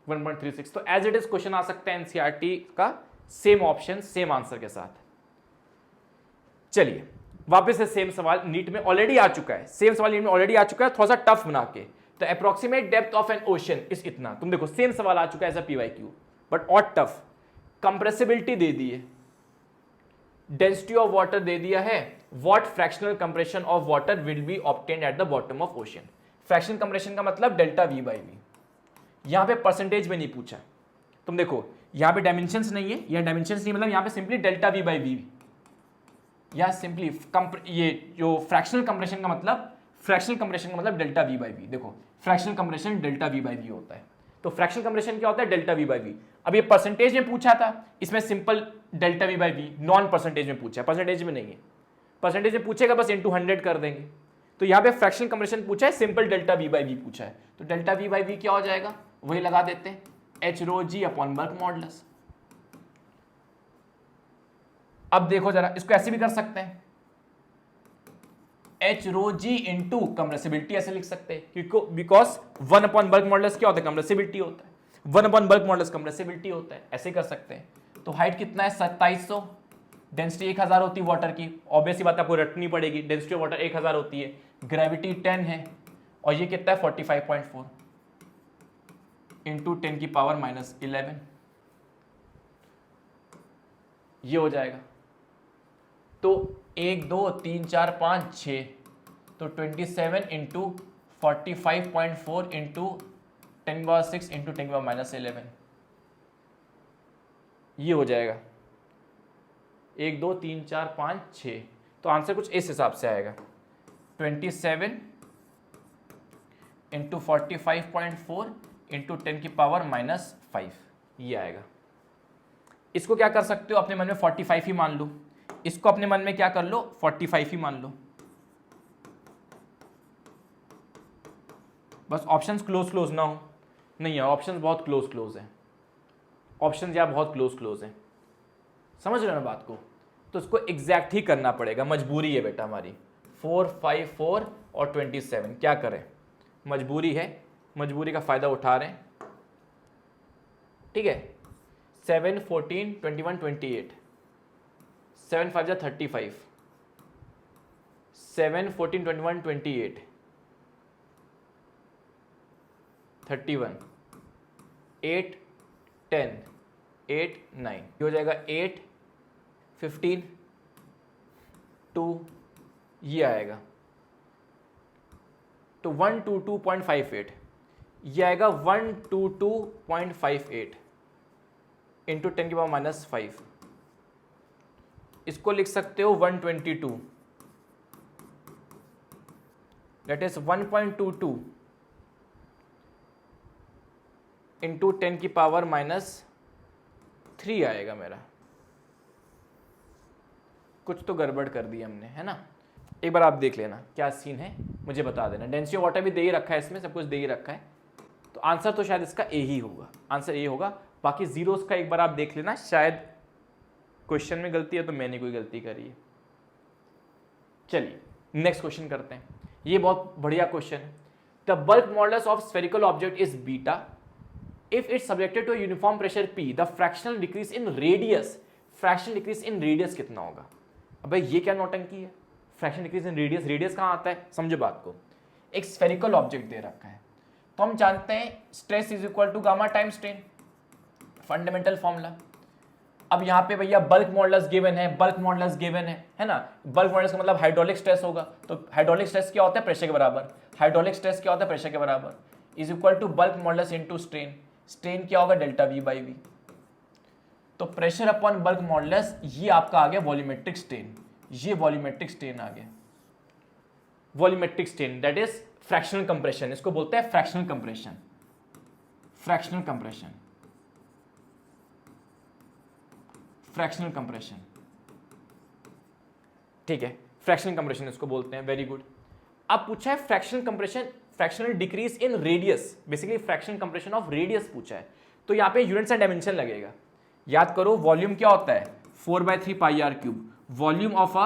1.36। तो एज इट इज क्वेश्चन आ सकता है एनसीईआरटी का, सेम ऑप्शन सेम आंसर के साथ। चलिए वापस से सेम सवाल नीट में ऑलरेडी आ चुका है, थोड़ा सा टफ बना के। तो approximate depth of N ocean इस इतना, तुम देखो सेम सवाल आ चुका है एज अ पीवाईक्यू, बट और टफ। कंप्रेसिबिलिटी दे दी है, डेंसिटी ऑफ वाटर दे दिया है, what fractional compression of water will be obtained eight the bottom of ocean. Fractional compression का मतलब डेल्टा वी बाई वी। यहां पे परसेंटेज में नहीं पूछा, तुम देखो यहां पे डायमेंशंस नहीं है, यह डायमेंशंस नहीं, मतलब यहां पे simply delta V by V, या सिंपली ये जो फ्रैक्शनल कंप्रेशन का मतलब डेल्टा वी बाई वी। देखो fractional compression delta V by V होता है, तो फ्रैक्शनल कंप्रेशन क्या होता है, डेल्टा वी बाई वी। अब ये परसेंटेज में पूछा था, इसमें simple delta V by V, non percentage में पूछा है, परसेंटेज में नहीं है। परसेंटेज में पूछेगा बस इंटू 100 कर देंगे। तो यहाँ पे फ्रैक्शनल कंप्रेशन पूछा है, simple delta V by V पूछा है, तो डेल्टा वी बाई वी क्या हो जाएगा, वही लगा देते हैं, एच रो जी अपॉन बल्क मॉडुलस। अब देखो जरा, इसको ऐसे भी कर सकते हैं, एच रो जी इंटू कंप्रेसिबिलिटी ऐसे लिख सकते हैं, बिकॉज 1 अपॉन बल्क मॉडुलस क्या होता है, कंप्रेसिबिलिटी होता है, 1 अपॉन बल्क मॉडुलस कंप्रेसिबिलिटी होता है, ऐसे कर सकते हैं। तो हाइट कितना है 2700, डेंसिटी 1000 होती है वाटर की, ऑब्वियस बात आपको रटनी पड़ेगी, डेंसिटी ऑफ वाटर 1000 होती है, ग्रेविटी 10 है, और ये कितना है 45.4 इंटू 10 की पावर -11, ये हो जाएगा। तो 1 2 3 4 5 6, तो 27 इंटू 45.4 इंटू 10⁻6 इंटू 10⁻11, ये हो जाएगा 1 2 3 4 5 6। तो आंसर कुछ इस हिसाब से आएगा, 27 इंटू 45.4 इंटू 10 की पावर -5, ये आएगा। इसको क्या कर सकते हो, अपने मन में 45 ही मान लो, इसको अपने मन में क्या कर लो, 45 ही मान लो। बस ऑप्शंस क्लोज ना हो, नहीं है ऑप्शंस बहुत क्लोज है, ऑप्शंस यार बहुत क्लोज है, समझ रहे हो ना बात को। तो उसको एग्जैक्ट ही करना पड़ेगा, मजबूरी है बेटा हमारी। 4, 5, 4 और 27, क्या करें, मजबूरी है, मजबूरी का फायदा उठा रहे हैं, ठीक है। 7, 14, 21, 28, 7 5 जा 35, 7, 14, 21, 28, 31, 8, 10, 8, 9, ये हो जाएगा 8, 15, 2, ये आएगा तो 122.58, ये आएगा 122.58 इंटू 10 की पावर -5, इसको लिख सकते हो 122, दैट इज 1.22 इंटू 10 की पावर -3 आएगा मेरा। कुछ तो गड़बड़ कर दी हमने, है ना। एक बार आप देख लेना क्या सीन है, मुझे बता देना। डेंसिटी ऑफ वाटर भी दे ही रखा है, इसमें सब कुछ दे ही रखा है, तो आंसर तो शायद इसका ए ही होगा, आंसर ए होगा। बाकी जीरोस का एक बार आप देख लेना, शायद क्वेश्चन में गलती है तो मैंने कोई गलती करी है। चलिए नेक्स्ट क्वेश्चन करते हैं, ये बहुत बढ़िया क्वेश्चन है। The bulk modulus of spherical object is beta if it's subjected to a uniform pressure P, the fractional decrease in radius, fractional decrease in radius कितना होगा। अबे ये क्या नौटंकी है, fractional decrease in radius, radius कहाँ आता है, समझो बात को। एक स्फेरिकल ऑब्जेक्ट दे रखा है, तो हम जानते हैं stress is equal to gamma time strain, fundamental formula. अब यहाँ पे भैया बल्क मॉडुलस गिवन है, बल्क मॉडुलस गिवन है ना। बल्क मॉडुलस का मतलब हाइड्रोलिक स्ट्रेस होगा, तो हाइड्रोलिक स्ट्रेस क्या होता है, प्रेशर के बराबर। हाइड्रोलिक स्ट्रेस क्या होता है, प्रेशर के बराबर, is equal to bulk modulus into strain. Strain क्या होगा, डेल्टा वी बाई वी। तो प्रेशर अपॉन बल्क मॉडुलस, ये आपका आ गया वॉल्यूमेट्रिक स्ट्रेन, ये वॉल्यूमेट्रिक स्ट्रेन आ गया। Volumetric strain that is fractional compression, इसको बोलते हैं fractional compression, fractional compression, fractional compression, ठीक है, फ्रैक्शनल कंप्रेशन इसको बोलते हैं, वेरी गुड। अब पूछा है fractional compression, fractional decrease in radius, basically fractional compression of radius पूछा है, तो यहाँ पे यूनिट्स एंड डायमेंशन लगेगा। याद करो वॉल्यूम क्या होता है, 4/3 pi R cube. Volume of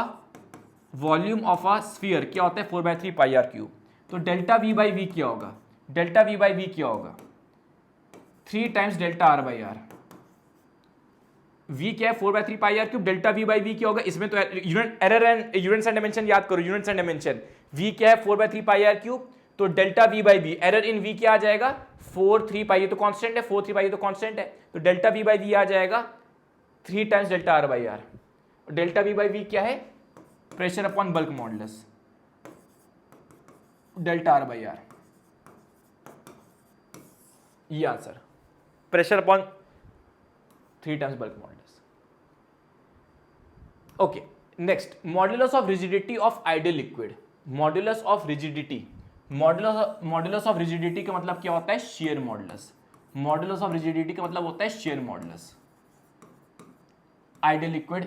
a sphere क्या होता है, 4/3 पाई आर क्यूब। तो डेल्टा वी बाई वी क्या होगा, डेल्टा वी बाई वी क्या होगा, 3 times delta R by R. V क्या है, 4/3 pi R cube, delta V by V क्या होगा, इसमें तो error and units and dimension याद करो, यूनिट्स एंड डायमेंशन। वी क्या है, 4/3 पाई आर क्यूब, तो delta V by V, error in V क्या आ जाएगा, 4/3 पाई, ये तो कांस्टेंट है, 4/3 पाई ये तो कांस्टेंट है, तो डेल्टा वी बाई वी आ जाएगा 3 times delta R by R. Delta V by V क्या है, pressure upon bulk modulus, delta R by R, ये answer, pressure upon 3 times bulk modulus. Okay next, modulus of rigidity of ideal liquid. Modulus of rigidity, modulus of rigidity का मतलब क्या होता है, shear modulus. Modulus of rigidity का मतलब होता है shear modulus. Ideal liquid,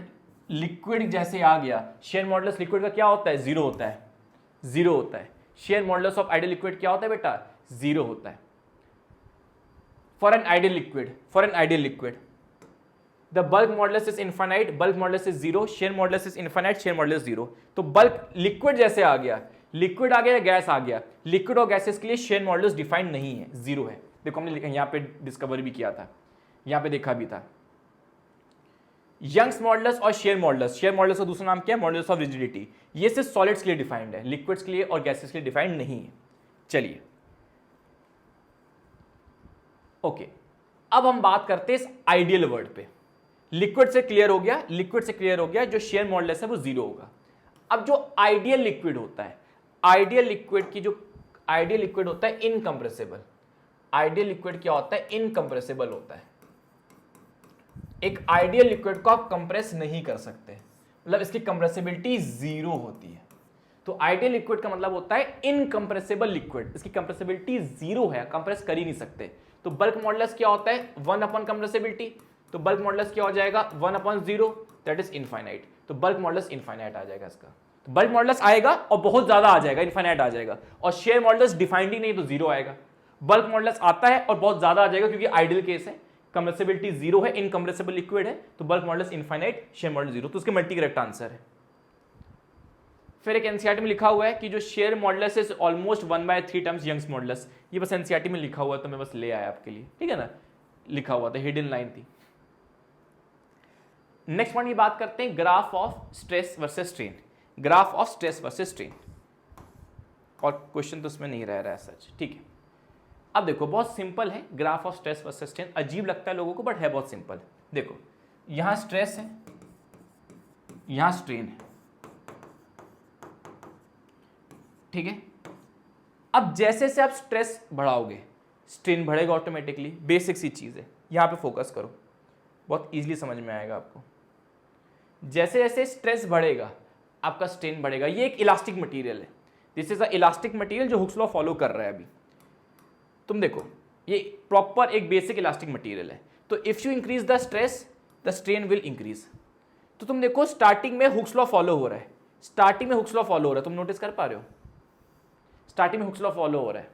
liquid जैसे आ गया, शेयर मॉडुलस लिक्विड का क्या होता है, 0 होता है, 0 होता है। Shear modulus of ideal liquid क्या होता है बेटा, 0 होता है। For an ideal liquid, for an ideal liquid the bulk modulus is infinite, bulk modulus is 0, share modulus is infinite, share modulus 0। तो बल्क लिक्विड जैसे आ गया, लिक्विड आ गया या गैस आ गया, लिक्विड और गैसेस के लिए शेयर मॉडुलस डिफाइंड नहीं है, 0 है। देखो हमने यहाँ पे डिस्कवर भी किया था, यहाँ पे देखा भी था। यंग्स मॉडुलस और शेयर मॉडुलस, शेयर मॉडुलस का दूसरा नाम क्या है, मॉडुलस ऑफ रिजिडिटी। ये सिर्फ सॉलिड्स के लिए डिफाइंड है, लिक्विड्स के लिए और गैसेस के लिए डिफाइंड नहीं है। चलिए ओके, अब हम बात करते हैं इस आइडियल वर्ड पे। लिक्विड से क्लियर हो गया, लिक्विड से क्लियर हो गया, जो शेयर मॉडुलस है वो 0 होगा। अब जो आइडियल लिक्विड होता है, आइडियल लिक्विड की जो आइडियल लिक्विड होता है इनकंप्रेसिबल। आइडियल लिक्विड क्या होता है, इनकंप्रेसिबल होता है। एक आइडियल लिक्विड को आप कंप्रेस नहीं कर सकते, मतलब इसकी कंप्रेसिबिलिटी 0 होती है। तो आइडियल लिक्विड का मतलब होता है इनकंप्रेसिबल लिक्विड, इसकी कंप्रेसिबिलिटी जीरो है, कंप्रेस कर ही नहीं सकते। तो बल्क मॉडुलस क्या होता है, 1 अपॉन कंप्रेसिबिलिटी, तो बल्क मॉडुलस क्या हो जाएगा 1 अपॉन 0, दैट इज इनफाइनाइट। तो बल्क मॉडुलस इनफाइनाइट आ जाएगा इसका, तो बल्क मॉडुलस आएगा और बहुत ज्यादा आ जाएगा, इनफाइनाइट आ जाएगा। और शेयर मॉडुलस डिफाइंड ही नहीं तो जीरो आएगा। बल्क मॉडुलस आता है और बहुत ज्यादा आ जाएगा क्योंकि आइडियल केस है, कंप्रेसिबिलिटी जीरो है, इनकंप्रेसिबल लिक्विड है, तो bulk modulus infinite, share modulus zero, तो उसके मल्टी करेक्ट आंसर है। फिर एक एनसीईआरटी में लिखा हुआ है कि जो shear modulus is almost 1/3 times young's modulus, ये बस एनसीईआरटी में लिखा हुआ है तो मैं बस ले आया आपके लिए, ठीक है ना, लिखा हुआ था, हिडन लाइन थी। नेक्स्ट पॉइंट की बात करते हैं, graph of stress versus strain, graph of stress versus strain, और क्वेश्चन तो उसमें नहीं रह रहा है सच, ठीक है। अब देखो बहुत सिंपल है, graph of stress versus strain, अजीब लगता है लोगों को बट है बहुत सिंपल। देखो यहां स्ट्रेस है, यहां स्ट्रेन है, ठीक है। अब जैसे से आप स्ट्रेस बढ़ाओगे स्ट्रेन बढ़ेगा ऑटोमेटिकली, बेसिक सी चीज है, यहां पे फोकस करो, बहुत इजीली समझ में आएगा आपको। जैसे जैसे स्ट्रेस बढ़ेगा आपका स्ट्रेन बढ़ेगा। ये एक इलास्टिक मटेरियल है, this is a elastic material जो हुक्स लॉ फॉलो कर रहा है अभी। तुम देखो ये प्रॉपर एक बेसिक इलास्टिक मटेरियल है, तो if you increase the stress the strain will increase. तो तुम देखो स्टार्टिंग में हुक्स लॉ फॉलो हो रहा है, स्टार्टिंग में हुक्स लॉ फॉलो हो रहा है, तुम नोटिस कर पा रहे हो, स्टार्टिंग में हुक्स लॉ फॉलो हो रहा है,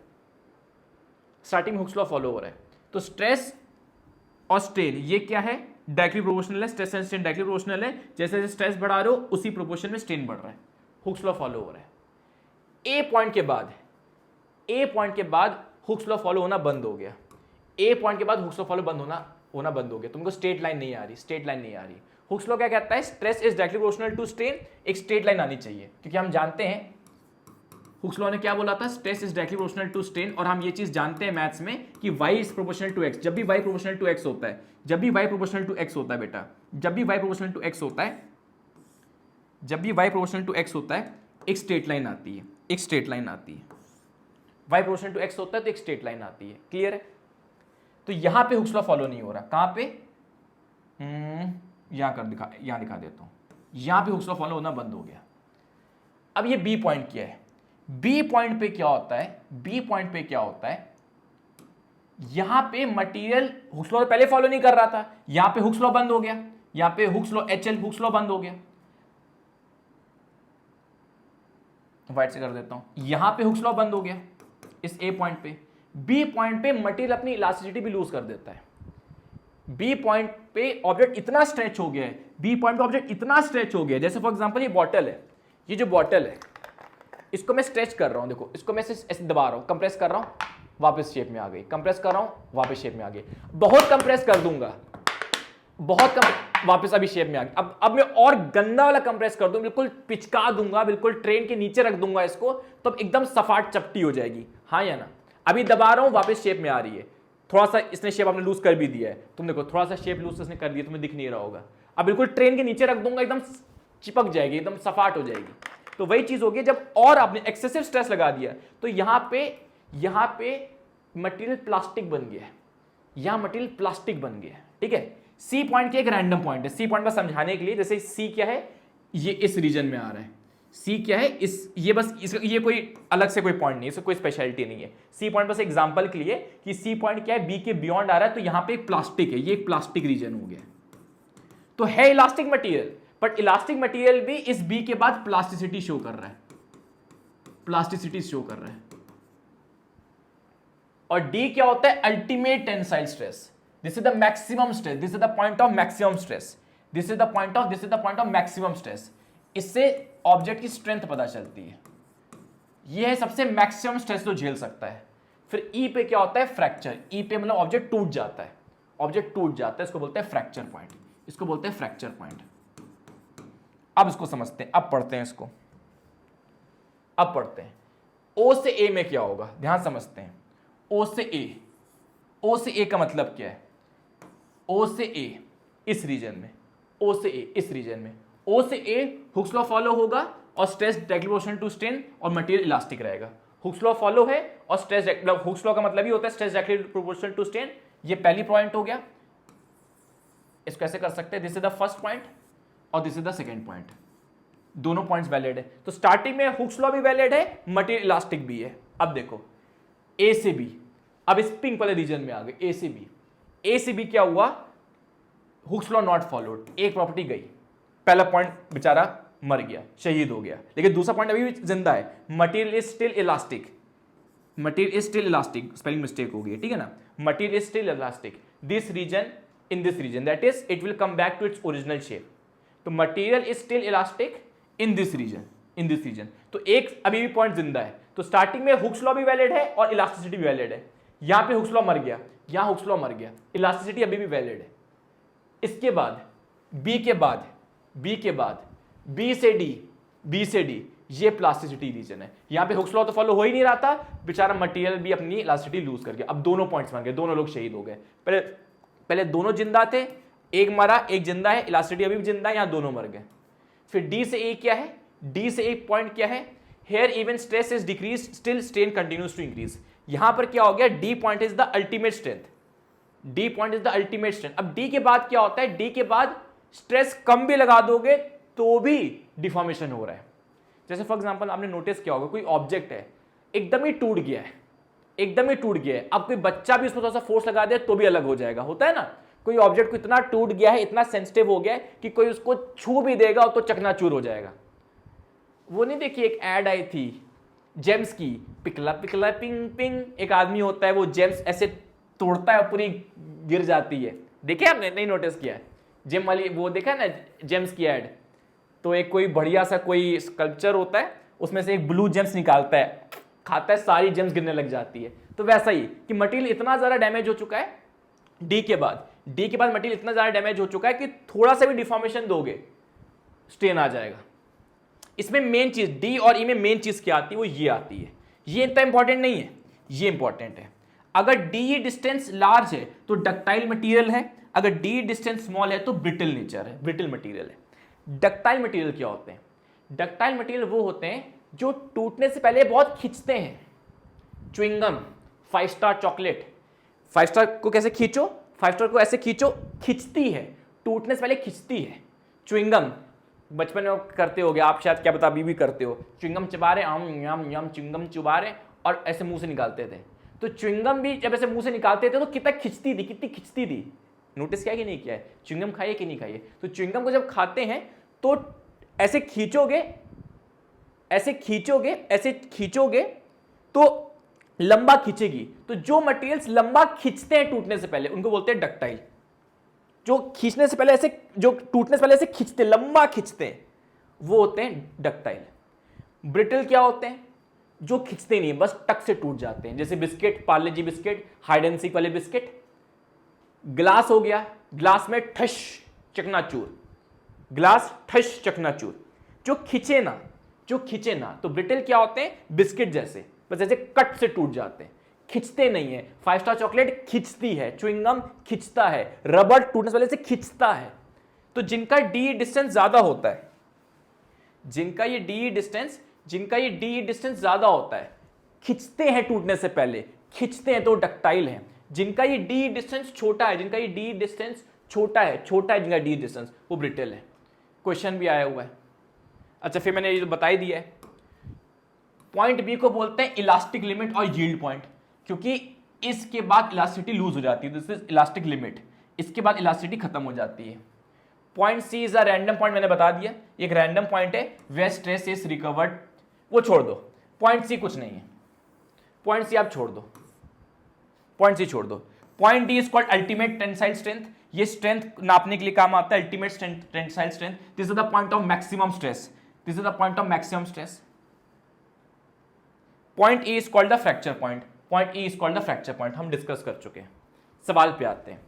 स्टार्टिंग में हुक्स लॉ फॉलो हो रहा है। तो स्ट्रेस और स्ट्रेन ये क्या है, डायरेक्टली प्रोपोर्शनल है, stress and strain directly proportional है, जैसे जैसे स्ट्रेस बढ़ा रहे हो उसी प्रोपोर्शन में स्ट्रेन बढ़ रहा है, हुक्स लॉ फॉलो हो रहा है। ए पॉइंट के बाद, ए पॉइंट के बाद हुक्स लॉ फॉलो होना बंद हो गया, ए पॉइंट के बाद हुक्स लॉ फॉलो होना बंद हो गया, तुमको स्ट्रेट लाइन नहीं आ रही, स्ट्रेट लाइन नहीं आ रही। हुक्स लॉ क्या कहता है, stress is directly proportional to strain, एक स्ट्रेट लाइन आनी चाहिए, क्योंकि हम जानते हैं हुक्स लॉ ने क्या बोला था, stress is directly proportional to strain, और हम ये चीज जानते हैं मैथ्स में कि y is proportional to x, जब भी y प्रोपोर्शनल टू x होता है, जब भी y प्रोपोर्शनल टू x होता है बेटा, जब भी y प्रोपोर्शनल टू x होता है, जब भी y प्रोपोर्शनल टू x होता है, एक स्ट्रेट लाइन आती है, एक स्ट्रेट लाइन आती है, y प्रोपोर्शनल टू x होता है तो एक स्ट्रेट लाइन आती है, क्लियर है। तो यहां पे हुक्स लॉ फॉलो नहीं हो रहा, कहां पे, यहां दिखा देता हूं, यहां पे हुक्स लॉ फॉलो होना बंद हो गया। अब ये बी पॉइंट क्या है, बी पॉइंट पे क्या होता है, बी पॉइंट पे क्या होता है, यहां पे मटेरियल हुक्स लॉ पहले फॉलो नहीं कर रहा था, यहां पे हुक्स लॉ बंद हो गया, यहां पे Hooke's law HL Hooke's law बंद हो गया, वाइट से कर देता हूं, यहां पे हुक्स लॉ बंद हो गया इस ए पॉइंट पे। बी पॉइंट पे मटेरियल अपनी इलास्टिसिटी भी लूज कर देता है, बी पॉइंट पे ऑब्जेक्ट इतना स्ट्रेच हो गया है, बी पॉइंट पे ऑब्जेक्ट इतना स्ट्रेच हो गया है, जैसे फॉर एग्जांपल ये बॉटल है, ये जो बॉटल है इसको मैं स्ट्रेच कर रहा हूं, देखो इसको मैं ऐसे दबा रहा हूं, कंप्रेस कर रहा हूं, वापस शेप में आ गई, कंप्रेस कर रहा हूं, वापस शेप में आ गई, बहुत कंप्रेस कर दूंगा, बहुत कम, वापस अभी शेप में आ गई। अब मैं और गंदा वाला कंप्रेस कर दूं, बिल्कुल पिचका दूंगा, बिल्कुल ट्रेन के नीचे रख दूंगा इसको, तो एकदम सपाट चपटी हो जाएगी, हाँ या ना। अभी दबा रहा हूं, वापस शेप में आ रही है, थोड़ा सा इसने शेप आपने लूज कर भी दिया है, तुम देखो थोड़ा सा शेप लूज इसने कर दिया, तुम्हें दिख नहीं रहा होगा। अब बिल्कुल ट्रेन के नीचे रख दूंगा, एकदम चिपक जाएगी, एकदम सपाट हो जाएगी। तो वही चीज होगी जब और आपने एक्सेसिव स्ट्रेस लगा दिया, तो यहां पे मटेरियल प्लास्टिक बन गया है, यहां मटेरियल प्लास्टिक बन गया है, ठीक है। सी पॉइंट की एक रैंडम पॉइंट है, सी पॉइंट पर समझाने के लिए, जैसे सी क्या है, ये इस रीजन में आ रहा है, सी क्या है, ये बस ये कोई अलग से कोई पॉइंट नहीं है, इसको कोई स्पेशलिटी नहीं है। सी पॉइंट बस एग्जांपल के लिए कि सी पॉइंट क्या है, बी के बियॉन्ड आ रहा है, तो यहां पे एक प्लास्टिक है, ये एक प्लास्टिक रीजन हो गया, तो है elastic material, but elastic material भी इस बी के बाद प्लास्टिसिटी शो कर रहा है, प्लास्टिसिटी शो कर रहा है। और डी क्या होता है, ultimate tensile stress, this is the maximum stress, this is the point of maximum stress, this is the point of maximum stress. इससे ऑब्जेक्ट की स्ट्रेंथ पता चलती है, यह है सबसे मैक्सिमम स्ट्रेस जो झेल सकता है। फिर ई पे क्या होता है, फ्रैक्चर, ई पे मतलब ऑब्जेक्ट टूट जाता है, ऑब्जेक्ट टूट जाता है, इसको बोलते हैं फ्रैक्चर पॉइंट, इसको बोलते हैं फ्रैक्चर पॉइंट। अब इसको समझते हैं, अब पढ़ते हैं इसको, अब पढ़ते हैं ओ से ए में क्या होगा, ध्यान समझते हैं। ओ से ए, ओ से ए का मतलब क्या है, ओ से ए इस रीजन में, ओ से ए इस रीजन में, ओ से ए हुक्स लॉ फॉलो होगा और stress directly proportional to strain और मटेरियल इलास्टिक रहेगा। हुक्स लॉ फॉलो है और स्ट्रेस, हुक्स लॉ का मतलब ही होता है stress directly proportional to strain, ये पहली पॉइंट हो गया। इसको ऐसे कर सकते हैं, this is the first point और this is the second point, दोनों पॉइंट्स वैलिड है। तो स्टार्टिंग में हुक्स लॉ भी वैलिड है, मटेरियल इलास्टिक भी है। अब देखो ए से बी, अब इस पिंक वाले रीजन में आ गए ए से बी। ए से बी क्या हुआ, हुक्स लॉ नॉट फॉलोड, एक प्रॉपर्टी गई, पहला पॉइंट बेचारा मर गया, शहीद हो गया, लेकिन दूसरा पॉइंट अभी भी जिंदा है, material is still elastic, material is still elastic, spelling mistake हो गई, ठीक है ना, material is still elastic, this region in this region, that is it will come back to its original shape. तो material is still elastic in this region, in this region, तो एक अभी भी पॉइंट जिंदा है। तो स्टार्टिंग में Hooke's law भी वैलिड है और इलास्टिसिटी भी वैलिड है। यहां पे हुक्स लॉ मर गया, यहां हुक्स लॉ मर गया, इलास्टिसिटी अभी भी वैलिड है। इसके बाद बी के बाद, बी के बाद बी से डी, बी से डी, ये प्लास्टिसिटी रीजन है। यहां पे हुक्स लॉ तो फॉलो हो ही नहीं रहा था, बेचारा मटेरियल भी अपनी इलास्टिसिटी लूज कर गया। अब दोनों पॉइंट्स मर गए, दोनों लोग शहीद हो गए। पहले दोनों जिंदा थे, एक मरा एक जिंदा है, इलास्टिसिटी अभी भी जिंदा है, यहां दोनों मर गए। फिर डी से ए क्या है, डी से एक पॉइंट क्या है, here even stress is decrease still strain continues to increase. यहां पर क्या हो गया, D point is the ultimate strength, D point is the ultimate strength. अब डी के बाद क्या होता है, डी के बाद स्ट्रेस कम भी लगा दोगे तो भी डिफॉर्मेशन हो रहा है। जैसे फॉर एग्जांपल आपने नोटिस किया होगा, कोई ऑब्जेक्ट है एकदम ही टूट गया है, एकदम ही टूट गया है, अब कोई बच्चा भी उसमें थोड़ा सा फोर्स लगा दे तो भी अलग हो जाएगा, होता है ना। कोई ऑब्जेक्ट को इतना टूट गया है, इतना सेंसिटिव हो गया है कि कोई उसको छू भी देगा तो चकनाचूर हो जाएगा। वो नहीं देखिए, एक ऐड आई थी जेम्स की, पिकला पिकला पिंग पिंग, एक आदमी होता है वो जेम्स ऐसे तोड़ता है और पूरी गिर जाती है, देखे आपने, नहीं नोटिस किया है जेम वाली, वो देखा ना जेम्स की ऐड। तो एक कोई बढ़िया सा कोई स्कल्पचर होता है, उसमें से एक ब्लू जेम्स निकालता है, खाता है, सारी जेम्स गिरने लग जाती है। तो वैसा ही कि मटेरियल इतना ज्यादा डैमेज हो चुका है डी के बाद, डी के बाद मटेरियल इतना ज्यादा डैमेज हो चुका है कि थोड़ा सा भी डिफॉर्मेशन दोगे स्ट्रेन आ जाएगा। इसमें मेन चीज डी और ई में मेन चीज क्या आती है, वो ये आती है। ये इतना इंपॉर्टेंट नहीं है, ये इंपॉर्टेंट है। अगर डी डिस्टेंस लार्ज है तो डक्टाइल मटेरियल है, अगर डी डिस्टेंस स्मॉल है तो ब्रिटल नेचर है, ब्रिटल मटेरियल है। डक्टाइल मटेरियल क्या होते हैं, डक्टाइल मटेरियल वो होते हैं जो टूटने से पहले बहुत खिंचते हैं। च्युइंगम, 5 स्टार चॉकलेट, 5 स्टार को कैसे खींचो, 5 स्टार को ऐसे खींचो, खिंचती है, टूटने से पहले खिंचती है। च्युइंगम बचपन में करते हो गया आप, शायद क्या पता अभी भी करते हो, च्युइंगम चबा रहे, आम यम यम च्युइंगम चुबा रहे और ऐसे मुंह से निकालते थे। तो च्युइंगम भी जब ऐसे मुंह से निकालते थे तो कितना खिंचती थी, कितनी खिंचती थी, नोटिस किया कि नहीं किया है। च्युइंगम खाइए कि नहीं खाइए। तो च्युइंगम को जब खाते हैं तो ऐसे खींचोगे, ऐसे खींचोगे, ऐसे खींचोगे तो लंबा खींचेगी। तो जो मटेरियल्स लंबा खींचते हैं टूटने से पहले उनको बोलते हैं डक्टाइल। जो खींचने से पहले ऐसे, जो टूटने से पहले ऐसे खींचते, लंबा खींचते हैं, वो होते हैं डक्टाइल। ब्रिटल क्या होते हैं, जो खींचते नहीं, बस टक से टूट जाते हैं। जैसे biscuit, Parle ji biscuit, hide and seek वाले बिस्किट। ग्लास हो गया, ग्लास में ठश चकनाचूर, ग्लास ठश चकनाचूर, जो खींचे ना, जो खींचे ना। तो ब्रिटल क्या होते हैं, बिस्किट जैसे, बस ऐसे कट से टूट जाते हैं, खिंचते नहीं है। 5 स्टार चॉकलेट खिंचती है, च्युइंगम खिंचता है, रबर टूटने से पहले से खिंचता है। तो जिनका डी डिस्टेंस ज्यादा होता है, जिनका ये डी डिस्टेंस, जिनका ये डी डिस्टेंस ज्यादा होता है, खिंचते हैं टूटने से पहले, खिंचते हैं तो डक्टाइल है। जिनका ये डी डिस्टेंस छोटा है, जिनका ये डी डिस्टेंस छोटा है, छोटा है जिनका डी डिस्टेंस, वो ब्रिटल है। क्वेश्चन भी आया हुआ है। अच्छा फिर मैंने ये बता ही दिया है। पॉइंट बी को बोलते हैं इलास्टिक लिमिट और यील्ड पॉइंट, क्योंकि इसके बाद इलास्टिसिटी लूज हो जाती है, दिस इज इलास्टिक लिमिट, इसके बाद इलास्टिसिटी खत्म हो जाती है। Point C is a random point, मैंने बता दिया एक रैंडम पॉइंट है, वेयर स्ट्रेस इज रिकवर्ड, वो छोड़ दो। पॉइंट सी कुछ नहीं है, पॉइंट सी आप छोड़ दो, पॉइंट सी छोड़ दो। Point D is called ultimate tensile strength, ये स्ट्रेंथ नापने के लिए काम आता है, ultimate tensile strength. This is the point of maximum stress, this is the point of maximum stress. Point E is called the fracture point, point E is called the fracture point, हम discuss कर चुके हैं। सवाल पे आते हैं।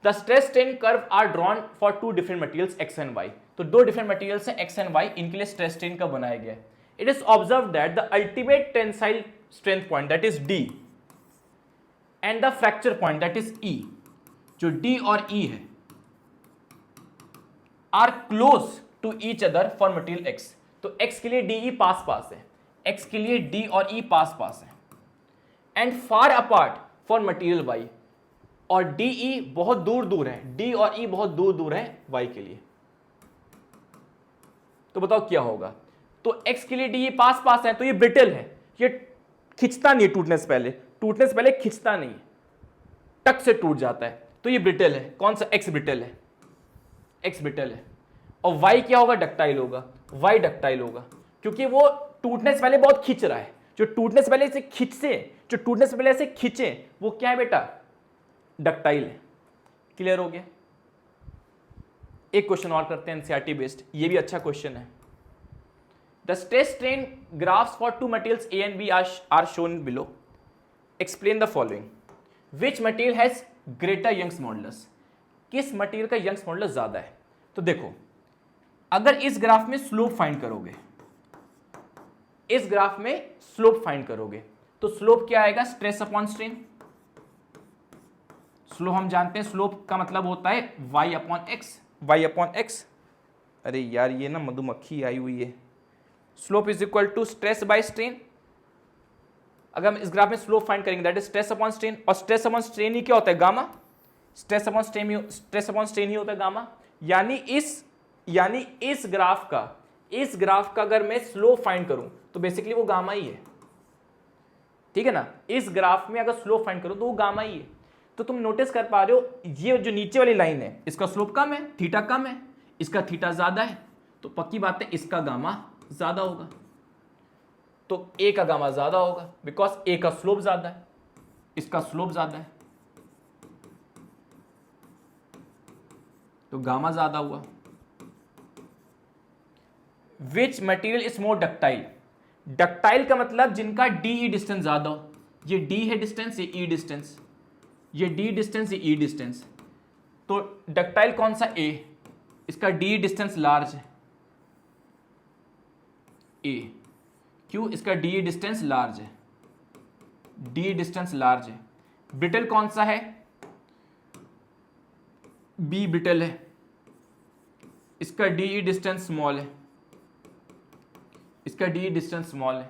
The stress strain curve are drawn for 2 different materials x and Y. तो 2 different materials हैं एक्स एंड वाई, इनके लिए स्ट्रेस स्ट्रेन कर्व बनाया गया है। It is observe that the ultimate tensile strength point that is D and the fracture point that is E, जो D और E है, are close to each other for material X. तो X के लिए D E पास पास है, x के लिए डी और ई पास पास है, and far apart for material Y, और डी ई बहुत दूर दूर है, डी और ई बहुत दूर दूर है वाई के लिए। तो बताओ क्या होगा। तो x के लिए d ये पास पास है तो ये ब्रिटल है, ये खिंचता नहीं है, टूटने से पहले खिंचता नहीं है, टक से टूट जाता है, तो ये ब्रिटल है। कौन सा? x ब्रिटल है, x ब्रिटल है। और y क्या होगा? डक्टाइल होगा, y डक्टाइल होगा, क्योंकि वो टूटने से पहले बहुत खींच रहा है। जो टूटने से पहले इसे खींचे वो क्या है बेटा? डक्टाइल है। क्लियर हो गया? एक क्वेश्चन और करते हैं एनसीईआरटी बेस्ड, ये भी अच्छा क्वेश्चन है। The stress strain graphs for two materials A and B are shown below, explain the following. Which material has greater young's modulus? किस मटेरियल का यंग्स मॉडुलस ज्यादा है? तो देखो, अगर इस ग्राफ में स्लोप फाइंड करोगे, तो स्लोप क्या आएगा? Stress upon strain. स्लोप हम जानते हैं, स्लोप का मतलब होता है y अपॉन एक्स। अरे यार ये ना मधुमक्खी आई हुई है। Slope is equal to stress by strain. अगर हम इस ग्राफ में स्लोप फाइंड करेंगे that is stress upon strain, और स्ट्रेस अपॉन स्ट्रेन ही क्या होता है? गामा। स्ट्रेस अपॉन स्ट्रेन ही होता है गामा। यानी इस ग्राफ का अगर मैं स्लोप फाइंड करूं तो बेसिकली वो गामा ही है, ठीक है ना। इस ग्राफ में अगर स्लोप फाइंड करूं तो वो गामा ही है। तो तुम नोटिस कर पा रहे हो, ये जो नीचे वाली लाइन है इसका स्लोप कम है, थीटा कम है, इसका थीटा ज्यादा है, तो पक्की बात है इसका गामा ज्यादा होगा। तो ए का गामा ज्यादा होगा बिकॉज ए का स्लोप ज्यादा है, इसका स्लोप ज्यादा है, तो गामा ज्यादा हुआ। Which material is more ductile? Ductile का मतलब जिनका डी डिस्टेंस ज्यादा हो। ये डी है डिस्टेंस, ये ई डिस्टेंस, ये डी डिस्टेंस, ये ई डिस्टेंस। तो डक्टाइल कौन सा? ए। इसका डी डिस्टेंस लार्ज है, ए। क्यों? इसका डी डिस्टेंस लार्ज है, डी डिस्टेंस लार्ज है। ब्रिटल कौन सा है? बी ब्रिटल है, इसका डी डिस्टेंस स्मॉल है, इसका डी डिस्टेंस स्मॉल है।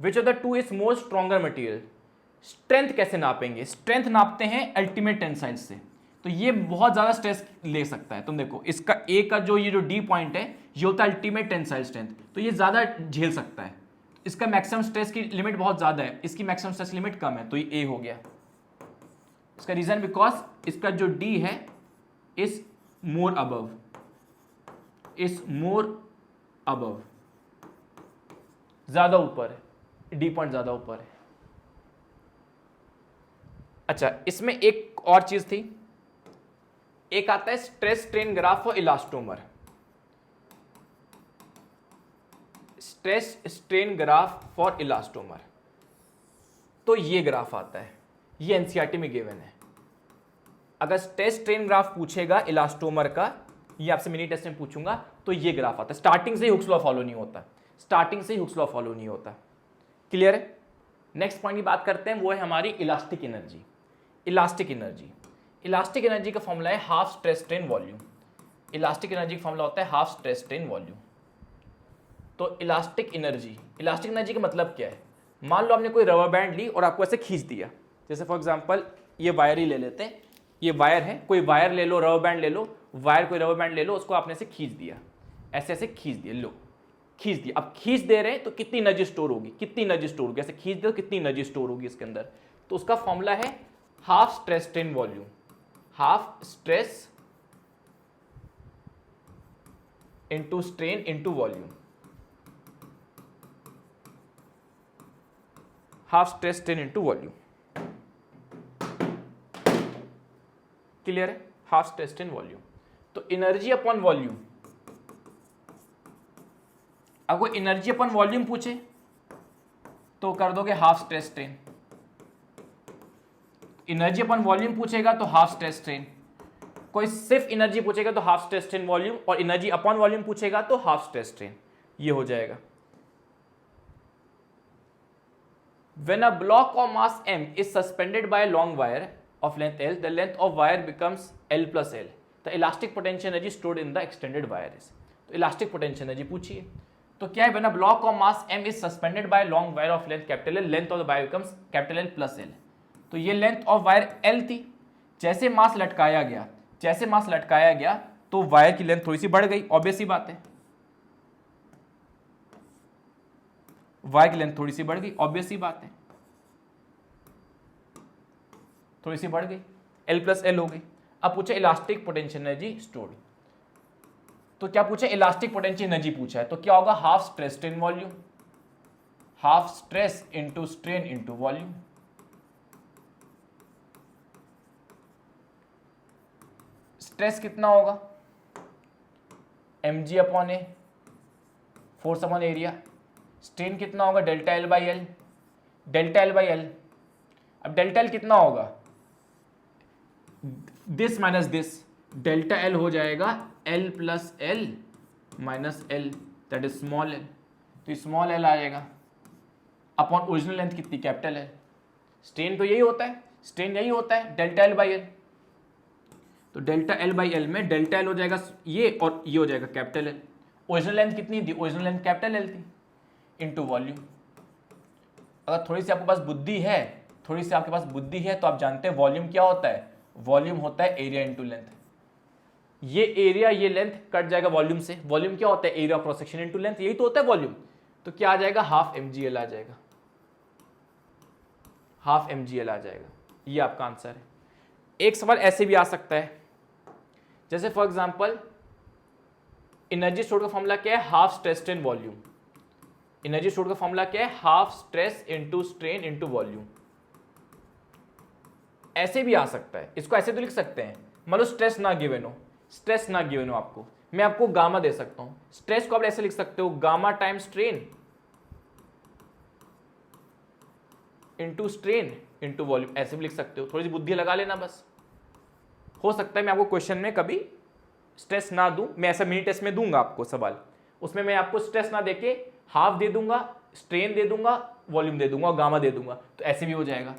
Which of the two is more stronger material? Strength कैसे नापेंगे? स्ट्रेंथ नापते हैं अल्टीमेट टेंसाइल से। तो ये बहुत ज्यादा स्ट्रेस ले सकता है। तुम देखो इसका ए का ये जो डी पॉइंट है ये होता है अल्टीमेट टेंसाइल स्ट्रेंथ, तो ये ज्यादा झेल सकता है। इसका मैक्सिमम स्ट्रेस की लिमिट बहुत ज्यादा है, इसकी मैक्सिमम स्ट्रेस लिमिट कम है, तो ये ए हो गया। इसका रीजन बिकॉज इसका जो डी है इज मोर अबव, ज्यादा ऊपर है, डी पॉइंट ज्यादा ऊपर है। अच्छा, इसमें एक और चीज थी, एक आता है stress strain graph for elastomer. Stress strain graph for elastomer, तो ये ग्राफ आता है, ये एनसीईआरटी में गिवन है। अगर स्ट्रेस स्ट्रेन ग्राफ पूछेगा इलास्टोमर का, ये आपसे मिनी टेस्ट में पूछूंगा, तो ये ग्राफ आता है। स्टार्टिंग से ही हुक्स लॉ फॉलो नहीं होता, क्लियर है? नेक्स्ट पॉइंट की बात करते हैं, वो है हमारी इलास्टिक एनर्जी। इलास्टिक एनर्जी का फॉर्मूला है half stress strain volume. Elastic energy का फॉर्मूला होता है हाफ स्ट्रेस स्ट्रेन वॉल्यूम। तो इलास्टिक एनर्जी का मतलब क्या है? मान लो आपने कोई रबर बैंड ली और आपको ऐसे खींच दिया, जैसे फॉर एग्जांपल ये वायर ही ले लेते हैं, ये वायर है, कोई वायर ले लो, रबर बैंड ले लो, कोई रबर बैंड ले लो, उसको आपने ऐसे खींच दिया, ऐसे खींच दिया, लो खींच दिया। अब खींच दे रहे हैं तो कितनी एनर्जी स्टोर होगी, ऐसे खींच दे तो कितनी एनर्जी स्टोर होगी इसके अंदर? तो उसका फॉर्मूला है half stress strain volume, half stress into strain into volume, half stress strain into volume. Clear है? Half stress strain volume. तो एनर्जी अपॉन वॉल्यूम, अगर एनर्जी अपॉन वॉल्यूम पूछे तो कर दोगे half stress strain, energy upon volume पूछेगा तो half stress strain, कोई सिर्फ एनर्जी पूछेगा तो हाफ स्ट्रेस स्ट्रेन वॉल्यूम, और एनर्जी अपॉन वॉल्यूम पूछेगा तो हाफ स्ट्रेस स्ट्रेन, ये हो जाएगा। When a block of mass m is suspended by a long wire of length L, the length of wire becomes L plus L. The elastic potential energy stored in the extended wire is. तो elastic potential energy पूछिए, तो क्या है? When a block of mass m is suspended by a long wire of length capital L, length of the wire becomes capital L plus L. तो ये length of wire L थी, जैसे मास लटकाया गया तो वायर की लेंथ थोड़ी सी बढ़ गई, ऑब्वियस सी बात है। वाई की लेंथ थोड़ी सी बढ़ गई, ऑब्वियस सी बात है, थोड़ी सी बढ़ गई, एल प्लस एल हो गई। अब पूछा इलास्टिक पोटेंशियल एनर्जी स्टोर्ड, तो क्या पूछा, इलास्टिक पोटेंशियल एनर्जी पूछा है, तो क्या होगा, half stress strain volume, half stress into strain into volume. Stress कितना होगा, mg अपॉन ए, फोर्स अपॉन एरिया। स्ट्रेन कितना होगा, delta L by L, delta L by L. अब डेल्टा एल कितना होगा, this minus this, delta L हो जाएगा L plus L minus L, that is small L, तो स्मॉल एल आ जाएगा upon original length कितनी, कैपिटल एल। स्ट्रेन तो यही होता है, स्ट्रेन यही होता है, डेल्टा एल बाई एल। तो डेल्टा एल बाई एल में डेल्टा एल हो जाएगा ये, और ये हो जाएगा कैपिटल एल। ओरिजिनल लेंथ कितनी थी, ओरिजिनल लेंथ कैपिटल एल थी, इनटू वॉल्यूम। अगर थोड़ी सी आपके पास बुद्धि है, थोड़ी सी आपके पास बुद्धि है, तो आप जानते हैं वॉल्यूम क्या होता है, वॉल्यूम होता है एरिया इनटू लेंथ। ये एरिया ये लेंथ कट जाएगा वॉल्यूम से, वॉल्यूम क्या होता है, area cross section into length, यही तो होता है वॉल्यूम। तो क्या आ जाएगा, हाफ mgl आ जाएगा, हाफ mgl आ जाएगा, ये आपका आंसर है। एक सवाल ऐसे भी आ सकता है, जैसे फॉर एग्जांपल एनर्जी स्टोर्ड का फॉर्मूला क्या है, half stress strain volume. Energy stored का फॉर्मूला क्या है, half stress into strain into volume. ऐसे भी आ सकता है, इसको ऐसे तो लिख सकते हैं, मान लो स्ट्रेस ना गिवन हो, स्ट्रेस ना गिवन हो आपको, मैं आपको गामा दे सकता हूं, स्ट्रेस को आप ऐसे लिख सकते हो, gamma time strain into strain into volume, ऐसे भी लिख सकते हो, थोड़ी सी बुद्धि लगा लेना बस। हो सकता है मैं आपको क्वेश्चन में कभी स्ट्रेस ना दूं, मैं ऐसा मिनी टेस्ट में दूंगा आपको सवाल, उसमें मैं आपको स्ट्रेस ना देके हाफ दे दूंगा, स्ट्रेन दे दूंगा, वॉल्यूम दे दूंगा और गामा दे दूंगा, तो ऐसे भी हो जाएगा।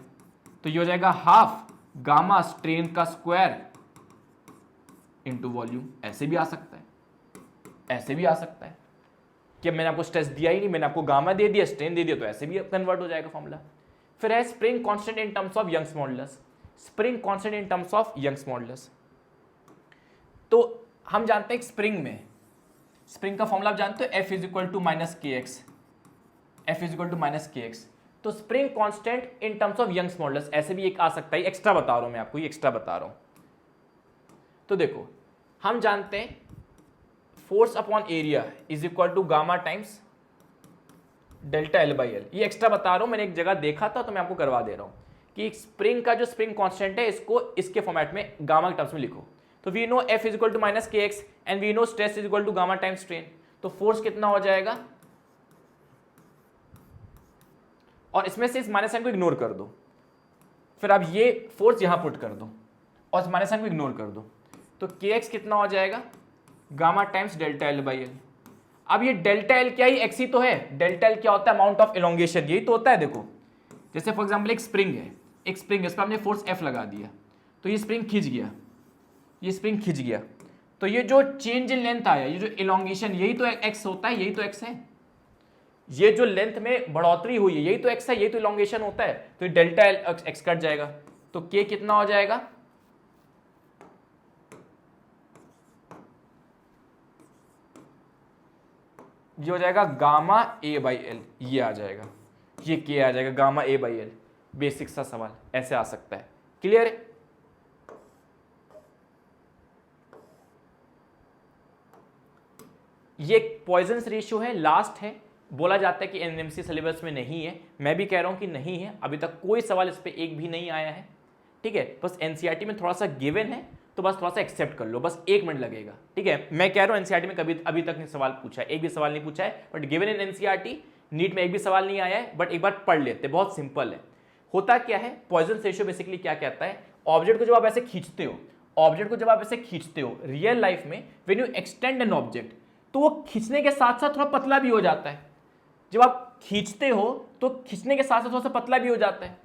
तो ये हो जाएगा हाफ गामा स्ट्रेन का स्क्वायर इंटू वॉल्यूम, ऐसे भी आ सकता है, ऐसे भी आ सकता है कि मैंने आपको स्ट्रेस दिया ही नहीं, मैंने आपको गामा दे दिया, स्ट्रेन दे दिया, तो ऐसे भी कन्वर्ट हो जाएगा फॉर्मूला। फिर है spring constant in terms of Young's modulus, spring constant in terms of Young's modulus. तो हम जानते हैं स्प्रिंग में, स्प्रिंग का फॉर्मूला आप जानते हो, F is equal to minus K X, F is equal to minus K X. तो spring constant in terms of Young's modulus ऐसे भी एक आ सकता है, एक्स्ट्रा बता रहा हूं मैं आपको, ये एक्स्ट्रा बता रहा हूं। तो देखो हम जानते हैं force upon area is equal to gamma times delta L by L, ये एक्स्ट्रा बता रहा हूं, मैंने एक जगह देखा था तो मैं आपको करवा दे रहा हूं कि स्प्रिंग का जो स्प्रिंग कांस्टेंट है इसको इसके फॉर्मेट में गामा के टर्म्स में लिखो। तो we know F is equal to minus K X and we know stress is equal to gamma time strain, तो फोर्स कितना हो जाएगा, और इसमें से इस माइनस साइन को इग्नोर कर दो, फिर आप ये फोर्स यहां पुट कर दो और इस माइनस साइन को इग्नोर कर दो, तो के एक्स कितना हो जाएगा, gamma times delta L by L. अब ये डेल्टा एल क्या ही एक्स ही तो है, डेल्टा एल क्या होता है, अमाउंट ऑफ एलोंगेशन, यही तो होता है। देखो जैसे फॉर एग्जांपल एक स्प्रिंग है, एक स्प्रिंग है, इस पर हमने फोर्स F लगा दिया, तो ये स्प्रिंग खिंच गया, ये स्प्रिंग खिंच गया, तो ये जो चेंज इन लेंथ आया, ये जो एलोंगेशन, यही तो एक्स होता है, यही तो एक्स है, ये जो लेंथ में बढ़ोतरी हुई है यही तो एक्स है, यही तो एलोंगेशन होता है, तो डेल्टा एल एक्स कट जाएगा, तो के कितना हो जाएगा, ये हो जाएगा गामा ए बाई एल, ये आ जाएगा, ये के आ जाएगा gamma A by L. Basic सा सवाल ऐसे आ सकता है, क्लियर है। ये पॉइजन्स रेशियो है, लास्ट है, बोला जाता है कि एनएमसी सिलेबस में नहीं है, मैं भी कह रहा हूं कि नहीं है, अभी तक कोई सवाल इस पे एक भी नहीं आया है, ठीक है। बस एनसीईआरटी में थोड़ा सा गिवन है, तो बस थोड़ा सा एक्सेप्ट कर लो, बस 1 मिनट लगेगा, ठीक है। मैं कह रहा हूं एनसीईआरटी में कभी अभी तक नहीं सवाल पूछा है, एक भी सवाल नहीं पूछा है, but given in NCERT NEET में एक भी सवाल नहीं आया है, बट एक बार पढ़ लेते, बहुत सिंपल है। होता क्या है, पॉइजन्स रेशियो बेसिकली क्या कहता है, ऑब्जेक्ट को जब आप ऐसे खींचते हो, ऑब्जेक्ट को जब आप ऐसे खींचते हो रियल लाइफ में, when you extend an object, तो वो खींचने के साथ साथ थोड़ा पतला भी हो जाता है। जब आप खींचते हो तो खींचने के साथ साथ थोड़ा सा पतला भी हो जाता है,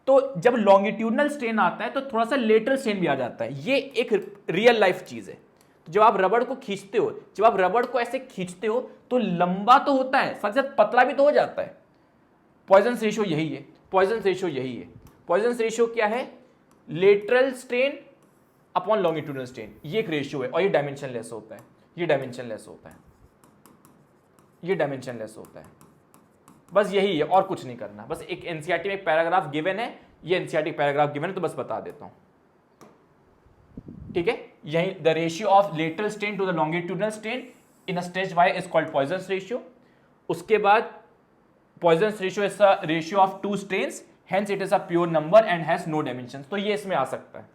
तो जब लॉन्गिट्यूडनल स्ट्रेन आता है तो थोड़ा सा लेटरल स्ट्रेन भी आ जाता है, ये एक रियल लाइफ चीज है। तो जब आप रबड़ को खींचते हो, जब आप रबड़ को ऐसे खींचते हो तो लंबा तो होता है, साथ साथ पतला भी तो हो जाता है। पॉइजन्स रेशियो यही है, पॉइजन्स रेशियो यही है। पॉइजन्स रेशियो क्या है, lateral strain upon longitudinal strain, ये एक रेशियो है, और ये डायमेंशन लेस होता है, ये डायमेंशन लेस होता है, ये डायमेंशन लेस होता है। बस यही है और कुछ नहीं करना, बस एक एनसीईआरटी में एक पैराग्राफ गिवन है, ये एनसीईआरटी पैराग्राफ गिवन है तो बस बता देता हूं, ठीक है। यही the ratio of lateral strain to the longitudinal strain in a stretch wire is called Poisson's ratio. उसके बाद Poisson's ratio is the ratio of two strains, hence it is a pure number and has no dimension, तो ये इसमें आ सकता है,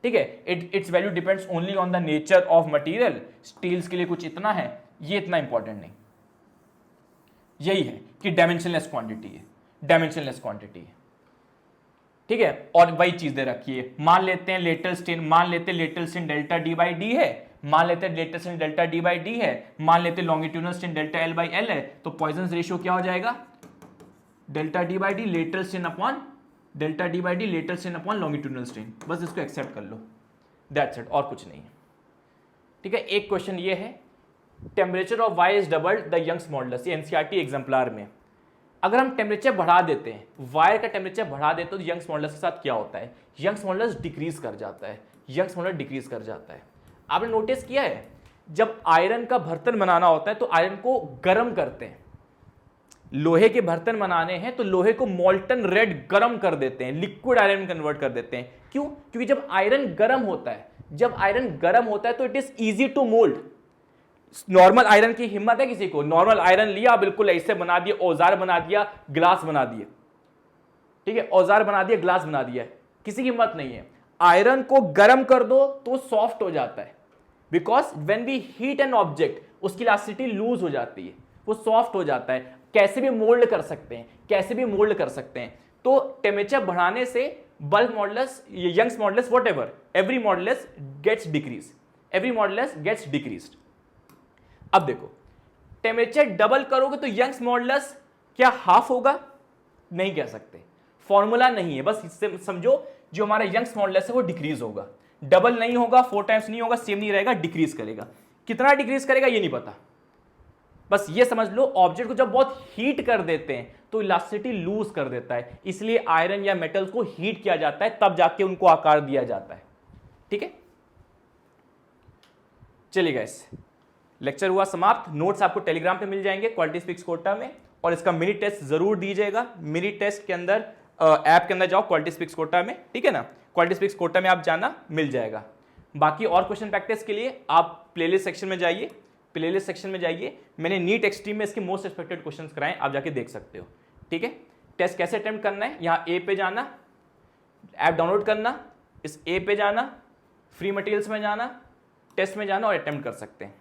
ठीक है। Its value depends only on the nature of material, steels के लिए कुछ इतना है, ये इतना इंपॉर्टेंट नहीं, यही है कि डायमेंशनलेस क्वांटिटी है, डायमेंशनलेस क्वांटिटी है, ठीक है। और वही चीज दे रखी है, मान लेते हैं लेटरल स्ट्रेन, मान लेते हैं lateral strain delta D by D है, मान लेते हैं lateral strain delta D by D है, मान लेते हैं longitudinal strain delta L by L है, तो पॉइजन्स रेशियो क्या हो जाएगा, delta D by D lateral strain upon delta D by D lateral strain upon longitudinal strain, बस इसको एक्सेप्ट कर लो, दैट्स इट, और कुछ नहीं है, ठीक है। एक क्वेश्चन ये है, temperature of wire is doubled the Young's modulus, ये एनसीईआरटी एग्जाम्पलर में, अगर हम टेम्परेचर बढ़ा देते हैं, वायर का टेम्परेचर बढ़ा देते हैं तो यंग्स मॉडुलस के साथ क्या होता है, यंग्स मॉडुलस डिक्रीज कर जाता है, यंग्स मॉडुलस डिक्रीज कर जाता है। आपने नोटिस किया है, जब आयरन का बर्तन बनाना होता है तो आयरन को गर्म करते हैं, लोहे के बर्तन बनाने हैं तो लोहे को मोल्टन रेड गर्म कर देते हैं, लिक्विड आयरन में कन्वर्ट कर देते हैं, क्यों, क्योंकि जब आयरन गर्म होता है, जब आयरन गर्म होता है तो it is easy to mould. Normal iron की हिम्मत है किसी को, नॉर्मल आयरन लिया बिल्कुल ऐसे बना दिया, औजार बना दिया, ग्लास बना दिए, ठीक है, औजार बना दिया, ग्लास बना दिया, किसी की हिम्मत नहीं है। आयरन को गर्म कर दो तो सॉफ्ट हो जाता है, because when we heat an object उसकी इलास्टिसिटी लूज हो जाती है, वो सॉफ्ट हो जाता है, कैसे भी मोल्ड कर सकते हैं, कैसे भी मोल्ड कर सकते हैं। तो टेम्परेचर बढ़ाने से bulk modulus, Young's modulus, whatever, every modulus gets decrease, every modulus gets decreased. अब देखो, टेम्परेचर डबल करोगे तो यंग्स मॉडुलस क्या हाफ होगा, नहीं कह सकते, फॉर्मूला नहीं है, बस इससे समझो जो हमारा यंग्स मॉडुलस है वो डिक्रीज होगा, डबल नहीं होगा, 4 टाइम्स नहीं होगा, सेम नहीं रहेगा, डिक्रीज करेगा। कितना डिक्रीज करेगा ये नहीं पता, बस ये समझ लो ऑब्जेक्ट को जब बहुत हीट कर देते हैं तो इलास्टिसिटी लूज कर देता है, इसलिए आयरन या मेटल्स को हीट किया जाता है, तब जाके उनको आकार दिया जाता है, ठीक है। चलिए गाइस, लेक्चर हुआ समाप्त। नोट्स आपको टेलीग्राम पे मिल जाएंगे क्वालिटी स्पीक्स कोटा में, और इसका मिनी टेस्ट जरूर दीजिएगा। मिनी टेस्ट के अंदर ऐप के अंदर जाओ क्वालिटी स्पीक्स कोटा में, ठीक है ना, क्वालिटी स्पीक्स कोटा में आप जाना, मिल जाएगा। बाकी और क्वेश्चन प्रैक्टिस के लिए आप प्लेलिस्ट सेक्शन में जाइए, प्लेलिस्ट सेक्शन में जाइए, मैंने नीट एक्सट्रीम में इसके मोस्ट एक्सपेक्टेड क्वेश्चंस कराए, आप जाके देख सकते हो, ठीक है। टेस्ट कैसे अटेम्प्ट करना है, यहाँ ए पे जाना, ऐप डाउनलोड करना, इस ए पे जाना, फ्री मटेरियल्स में जाना, टेस्ट में जाना और अटेम्प्ट कर सकते हैं।